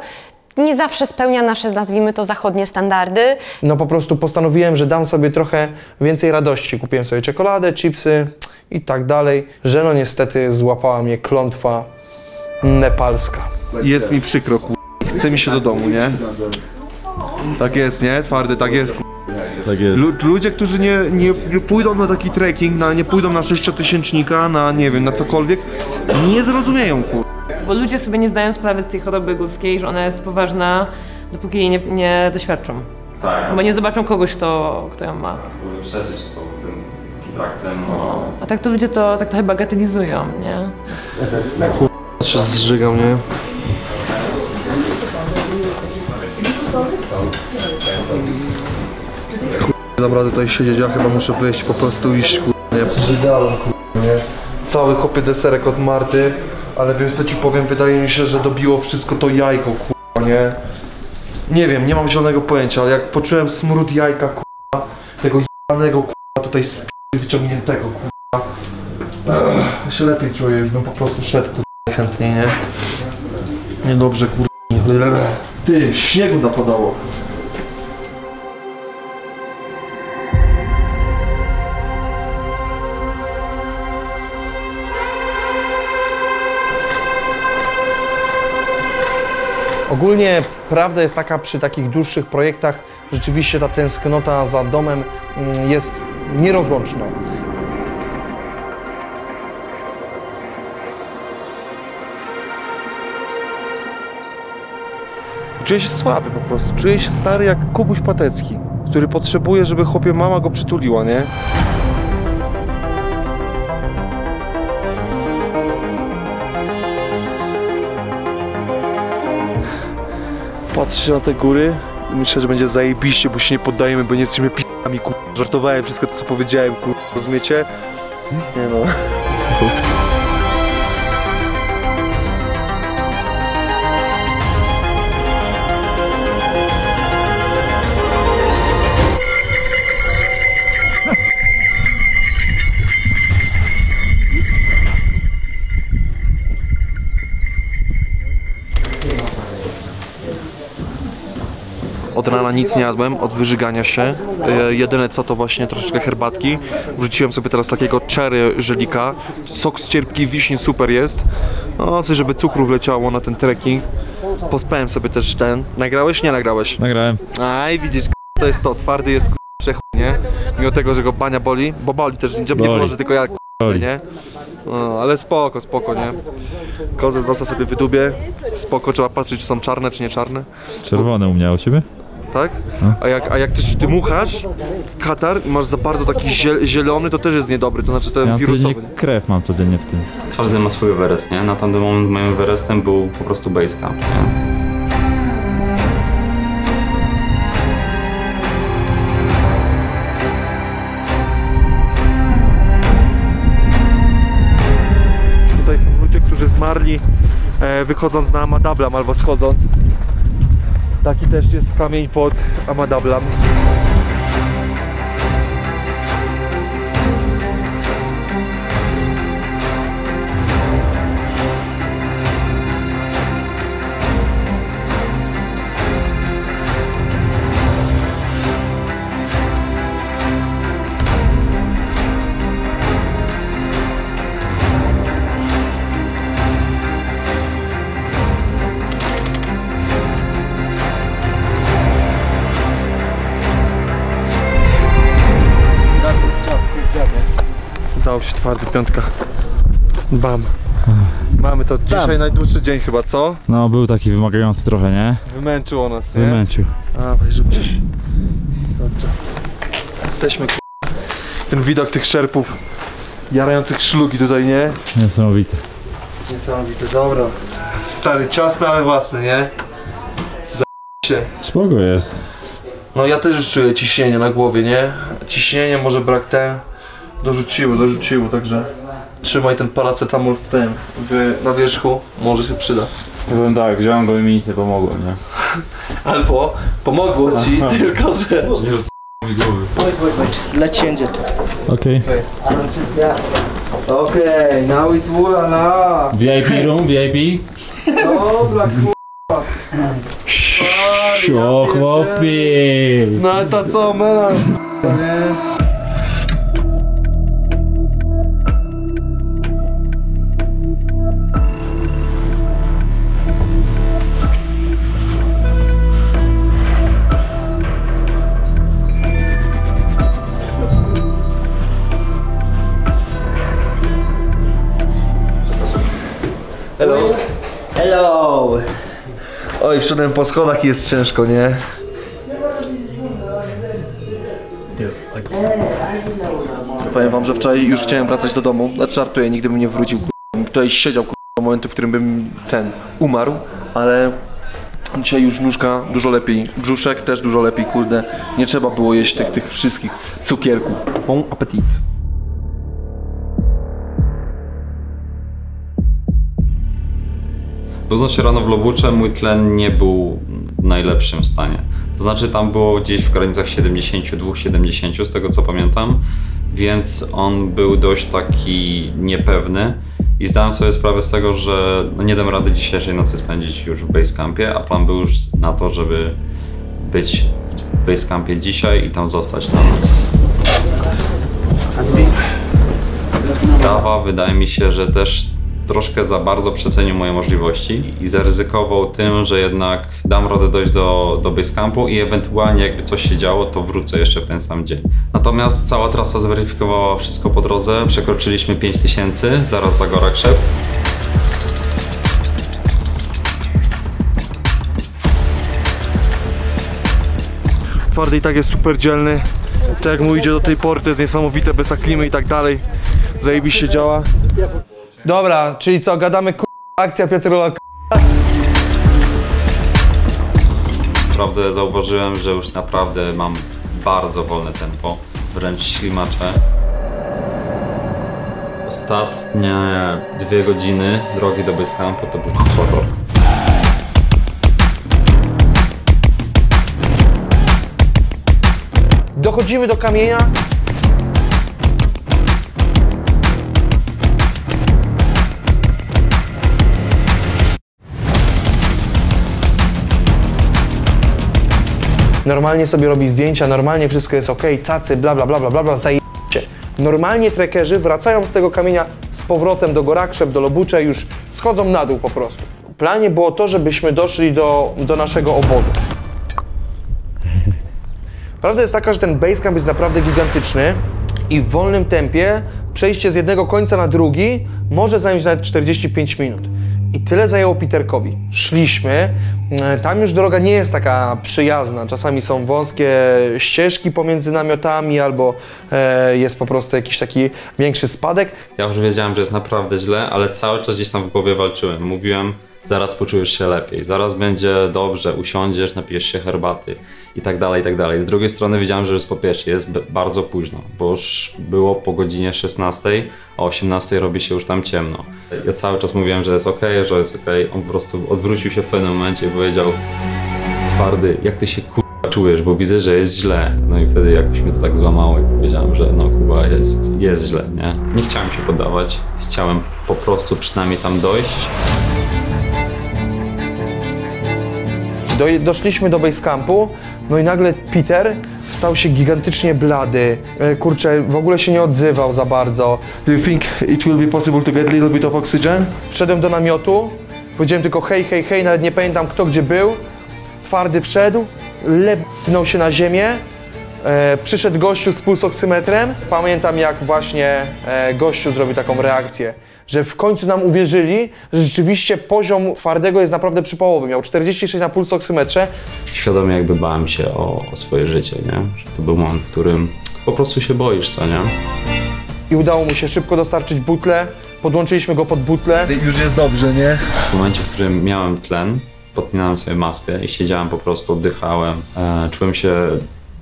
nie zawsze spełnia nasze, nazwijmy to, zachodnie standardy. No po prostu postanowiłem, że dam sobie trochę więcej radości. Kupiłem sobie czekoladę, chipsy i tak dalej, że no niestety złapała mnie klątwa nepalska. Jest mi przykro, chce mi się do domu, nie? Tak jest, nie? Twardy, tak jest, Tak jest. Ludzie, którzy nie pójdą na taki trekking, nie pójdą na 6-tysięcznika, na nie wiem, na cokolwiek, nie zrozumieją, Bo ludzie sobie nie zdają sprawy z tej choroby górskiej, że ona jest poważna, dopóki jej nie doświadczą. Tak. Bo nie zobaczą kogoś, kto ją ma. Przeżyć to tym traktem, no. A tak to ludzie to tak trochę bagatelizują, nie? Się zżygał, nie? Dam radę tutaj siedzieć, ja chyba muszę wyjść, po prostu iść, nie? Żygałem, nie? Cały chłopie deserek od Marty, ale wiesz co ci powiem, wydaje mi się, że dobiło wszystko to jajko, nie? Nie wiem, nie mam zielonego pojęcia, ale jak poczułem smród jajka, tego jebanego, tutaj wyciągniętego, ja się lepiej czuję, już bym po prostu szedł, chętnie, nie? Niedobrze, Ty, śniegu napadało. Ogólnie prawda jest taka, przy takich dłuższych projektach rzeczywiście ta tęsknota za domem jest nierozłączna. Czuję się słaby po prostu, czuję się stary jak Kubuś Patecki, który potrzebuje, żeby chłopie mama go przytuliła, nie? Patrzę na te góry i myślę, że będzie zajebiście, bo się nie poddajemy, bo nie jesteśmy p***ami, żartowałem wszystko to, co powiedziałem, rozumiecie? Nie no. Od rana nic nie jadłem, od wyżygania się. Jedyne co to właśnie troszeczkę herbatki. Wrzuciłem sobie teraz takiego cherry żelika. Sok z cierpkiej wiśni super jest. No coś, żeby cukru wleciało na ten trekking. Pospałem sobie też ten. Nagrałeś? Nie nagrałeś? Nagrałem. Aj, widzisz, to jest to. Twardy jest nie? Mimo tego, że go bania boli. Bo boli też, nie było, że tylko ja nie? No, ale spoko, nie? Kozę z nosa sobie wydubię. Spoko, trzeba patrzeć, czy są czarne, czy nie czarne. Czerwone u mnie, u ciebie? Tak? No. A jak też ty muchasz katar i masz za bardzo taki zielony, to też jest niedobry, to znaczy ten ja wirusowy. Krew mam codziennie w tym. Każdy ma swój Everest, nie? Na tamten moment moim Everestem był po prostu base camp, nie? Tutaj są ludzie, którzy zmarli wychodząc na Amadablam albo schodząc. Taki też jest kamień pod Amadablam. Udało się, twardy, piątka. Bam. Mamy to dzisiaj najdłuższy dzień chyba, co? No, był taki wymagający trochę, nie? Wymęczyło nas, nie? Wymęczył. Dawaj, żeby... Dobrze. Jesteśmy, ten widok tych szerpów jarających szlugi tutaj, nie? Niesamowite. Niesamowite, dobra. Stary, ciasny, ale własny, nie? Się. Spoko jest. No ja też już czuję ciśnienie na głowie, nie? Ciśnienie, może brak ten. Dorzuciło, także trzymaj ten paracetamol w tym, na wierzchu, może się przyda. Ja powiem tak, wziąłem go i mi nic nie pomogło, nie? Albo pomogło ci, tylko że... Wait. Let's change it. Okay. Okay, now it's ulala. VIP room, VIP. Dobra, k***a. O chłopie. No to co, melanż, nie? Oj, wszedłem po schodach i jest ciężko, nie? Powiem wam, że wczoraj już chciałem wracać do domu. Znaczy żartuję, nigdy bym nie wrócił, bym tutaj siedział do momentu, w którym bym umarł, ale dzisiaj już nóżka dużo lepiej, brzuszek też dużo lepiej, kurde. Nie trzeba było jeść tych wszystkich cukierków. Bon appetit. Budząc się rano w Lobucze, mój tlen nie był w najlepszym stanie. To znaczy tam było gdzieś w granicach 72-70 z tego co pamiętam, więc on był dość taki niepewny i zdałem sobie sprawę z tego, że no nie dam rady dzisiejszej nocy spędzić już w basecampie, a plan był już na to, żeby być w basecampie dzisiaj i tam zostać na noc. Dawa wydaje mi się, że też troszkę za bardzo przecenił moje możliwości i zaryzykował tym, że jednak dam radę dojść do basecampu i ewentualnie jakby coś się działo, to wrócę jeszcze w ten sam dzień. Natomiast cała trasa zweryfikowała wszystko po drodze. Przekroczyliśmy 5000, zaraz za Gora Krzep. Twardy i tak jest super dzielny. Tak jak mu idzie do tej pory, to jest niesamowite, bez aklimy i tak dalej. Zajebiście działa. Dobra, czyli co, gadamy akcja Pietrola Naprawdę zauważyłem, że już naprawdę mam bardzo wolne tempo, wręcz ślimacze. Ostatnie 2 godziny drogi do basecampu to był horror. Dochodzimy do kamienia. Normalnie sobie robi zdjęcia, normalnie wszystko jest ok, cacy, bla bla bla bla bla, zajebiście. Normalnie trekerzy wracają z tego kamienia z powrotem do Gora Krzep, do Lobucze, już schodzą na dół po prostu. W planie było to, żebyśmy doszli do naszego obozu. Prawda jest taka, że ten basecamp jest naprawdę gigantyczny i w wolnym tempie przejście z jednego końca na drugi może zająć nawet 45 minut. I tyle zajęło Peterkowi. Szliśmy, tam już droga nie jest taka przyjazna. Czasami są wąskie ścieżki pomiędzy namiotami albo jest po prostu jakiś taki większy spadek. Ja już wiedziałem, że jest naprawdę źle, ale cały czas gdzieś tam w głowie walczyłem. Mówiłem, zaraz poczujesz się lepiej, zaraz będzie dobrze, usiądziesz, napijesz się herbaty i tak dalej, i tak dalej. Z drugiej strony wiedziałem, że już po pierwsze jest bardzo późno, bo już było po godzinie 16, a o 18 robi się już tam ciemno. Ja cały czas mówiłem, że jest ok, że jest ok. On po prostu odwrócił się w pewnym momencie i powiedział: Twardy, jak ty się czujesz, bo widzę, że jest źle. No i wtedy jakoś mnie to tak złamało i powiedziałem, że no Kuba, jest źle, nie? Nie chciałem się poddawać, chciałem po prostu przynajmniej tam dojść. Doszliśmy do basecampu, no i nagle Peter stał się gigantycznie blady. Kurczę, w ogóle się nie odzywał za bardzo. Do you think it will be possible to get a little bit of oxygen? Wszedłem do namiotu, powiedziałem tylko hej, hej, hej, nawet nie pamiętam kto gdzie był. Twardy wszedł, lepnął się na ziemię. Przyszedł gościu z pulsoksymetrem. Pamiętam, jak właśnie gościu zrobił taką reakcję, że w końcu nam uwierzyli, że rzeczywiście poziom Twardego jest naprawdę przypałowy. Miał 46 na pulsoksymetrze. Świadomie jakby bałem się o swoje życie, nie? Że to był moment, w którym po prostu się boisz, co nie? I udało mu się szybko dostarczyć butlę. Podłączyliśmy go pod butlę. Już jest dobrze, nie? W momencie, w którym miałem tlen, podpinałem sobie maskę i siedziałem po prostu, oddychałem. Czułem się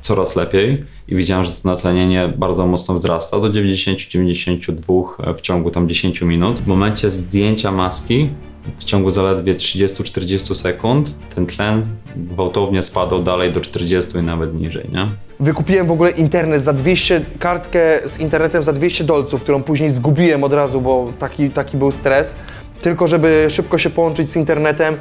coraz lepiej i widziałem, że to natlenienie bardzo mocno wzrasta do 90-92 w ciągu tam 10 minut. W momencie zdjęcia maski w ciągu zaledwie 30-40 sekund ten tlen gwałtownie spadał dalej do 40 i nawet niżej, nie? Wykupiłem w ogóle internet za 200, kartkę z internetem za 200 dolców, którą później zgubiłem od razu, bo taki był stres. Tylko żeby szybko się połączyć z internetem,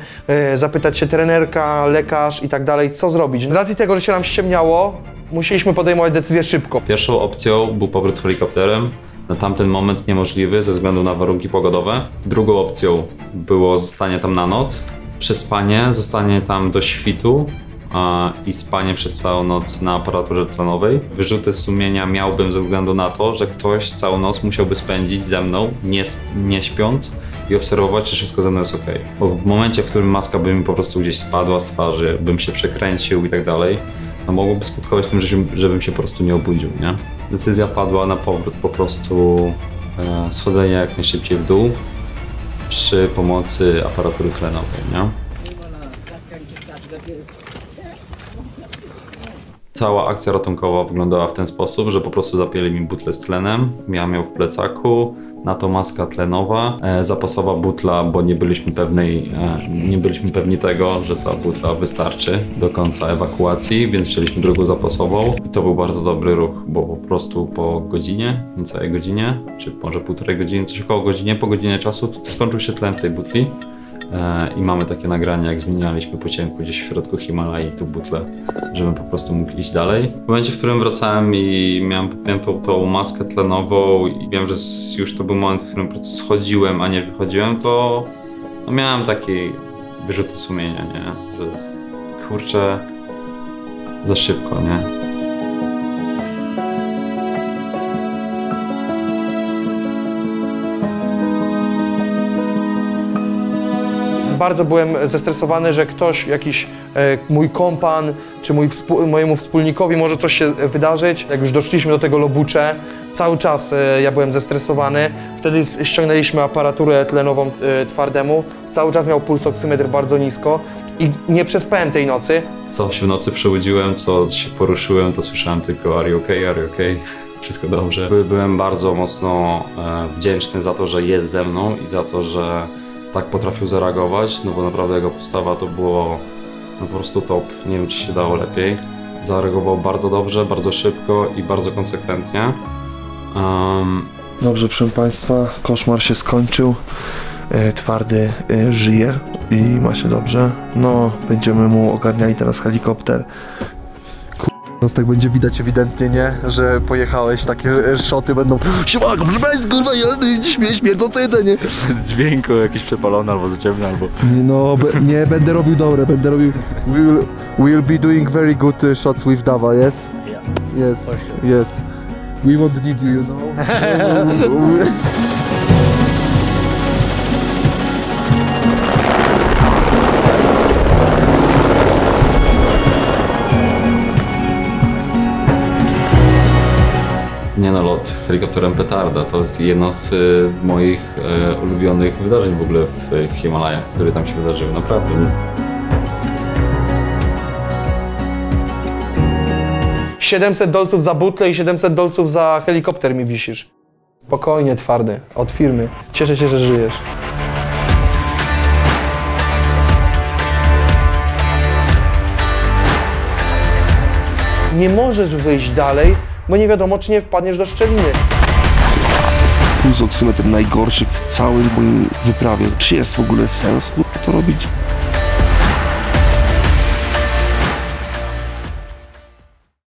zapytać się trenerka, lekarz i tak dalej, co zrobić. Z racji tego, że się nam ściemniało, musieliśmy podejmować decyzję szybko. Pierwszą opcją był powrót helikopterem. Na tamten moment niemożliwy ze względu na warunki pogodowe. Drugą opcją było zostanie tam na noc, przespanie, zostanie tam do świtu i spanie przez całą noc na aparaturze tlenowej. Wyrzuty sumienia miałbym ze względu na to, że ktoś całą noc musiałby spędzić ze mną, nie śpiąc i obserwować, czy wszystko ze mną jest ok. Bo w momencie, w którym maska by mi po prostu gdzieś spadła z twarzy, bym się przekręcił i tak dalej, no mogłoby skutkować tym, żebym się po prostu nie obudził, nie? Decyzja padła na powrót po prostu schodzenia jak najszybciej w dół przy pomocy aparatury tlenowej, nie? Cała akcja ratunkowa wyglądała w ten sposób, że po prostu zapięli mi butlę z tlenem, miałem ją w plecaku, na to maska tlenowa, zapasowa butla, bo nie byliśmy pewni tego, że ta butla wystarczy do końca ewakuacji, więc wzięliśmy drugą zapasową i to był bardzo dobry ruch, bo po prostu po godzinie, niecałej godzinie, czy może półtorej godziny, coś około godzinie, po godzinie czasu skończył się tlen w tej butli. I mamy takie nagrania, jak zmienialiśmy po ciemku gdzieś w środku Himalai tu butlę, żebym po prostu mógł iść dalej. W momencie, w którym wracałem i miałem podpiętą tą maskę tlenową i wiem, że już to był moment, w którym po prostu schodziłem, a nie wychodziłem, to no miałem takie wyrzuty sumienia, nie? Że kurczę, za szybko, nie? Bardzo byłem zestresowany, że ktoś, jakiś mój kompan, czy mojemu wspólnikowi może coś się wydarzyć. Jak już doszliśmy do tego Lobucze, cały czas ja byłem zestresowany. Wtedy ściągnęliśmy aparaturę tlenową twardemu. Cały czas miał pulsoksymetr bardzo nisko i nie przespałem tej nocy. Co się w nocy przebudziłem, co się poruszyłem, to słyszałem tylko are you okay, are you okay? Wszystko dobrze. Byłem bardzo mocno wdzięczny za to, że jest ze mną i za to, że tak potrafił zareagować, no bo naprawdę jego postawa to było no po prostu top. Nie wiem, czy się dało lepiej. Zareagował bardzo dobrze, bardzo szybko i bardzo konsekwentnie. Dobrze, proszę Państwa, koszmar się skończył. Twardy żyje i ma się dobrze. No, będziemy mu ogarniali teraz helikopter. Nas tak będzie widać ewidentnie, nie? Że pojechałeś, takie szoty będą. Siemanko, proszę Państwa, kurwa, śmierdzące jedzenie. Z dźwięku jakieś przepalone, albo za ciemne, albo... No, nie, będę robił dobre, będę robił... We'll be doing very good shots with Dava, yes? Yes, yes. We won't need you, you know? Nie no, lot helikopterem petarda to jest jedno z moich ulubionych wydarzeń w ogóle w Himalajach, które tam się wydarzyły, naprawdę. $700 za butlę i $700 za helikopter mi wisisz. Spokojnie, twardy, od firmy. Cieszę się, że żyjesz. Nie możesz wyjść dalej, bo nie wiadomo, czy nie wpadniesz do szczeliny. Pulsoksymetr najgorszy w całym moim wyprawie. Czy jest w ogóle sens to robić?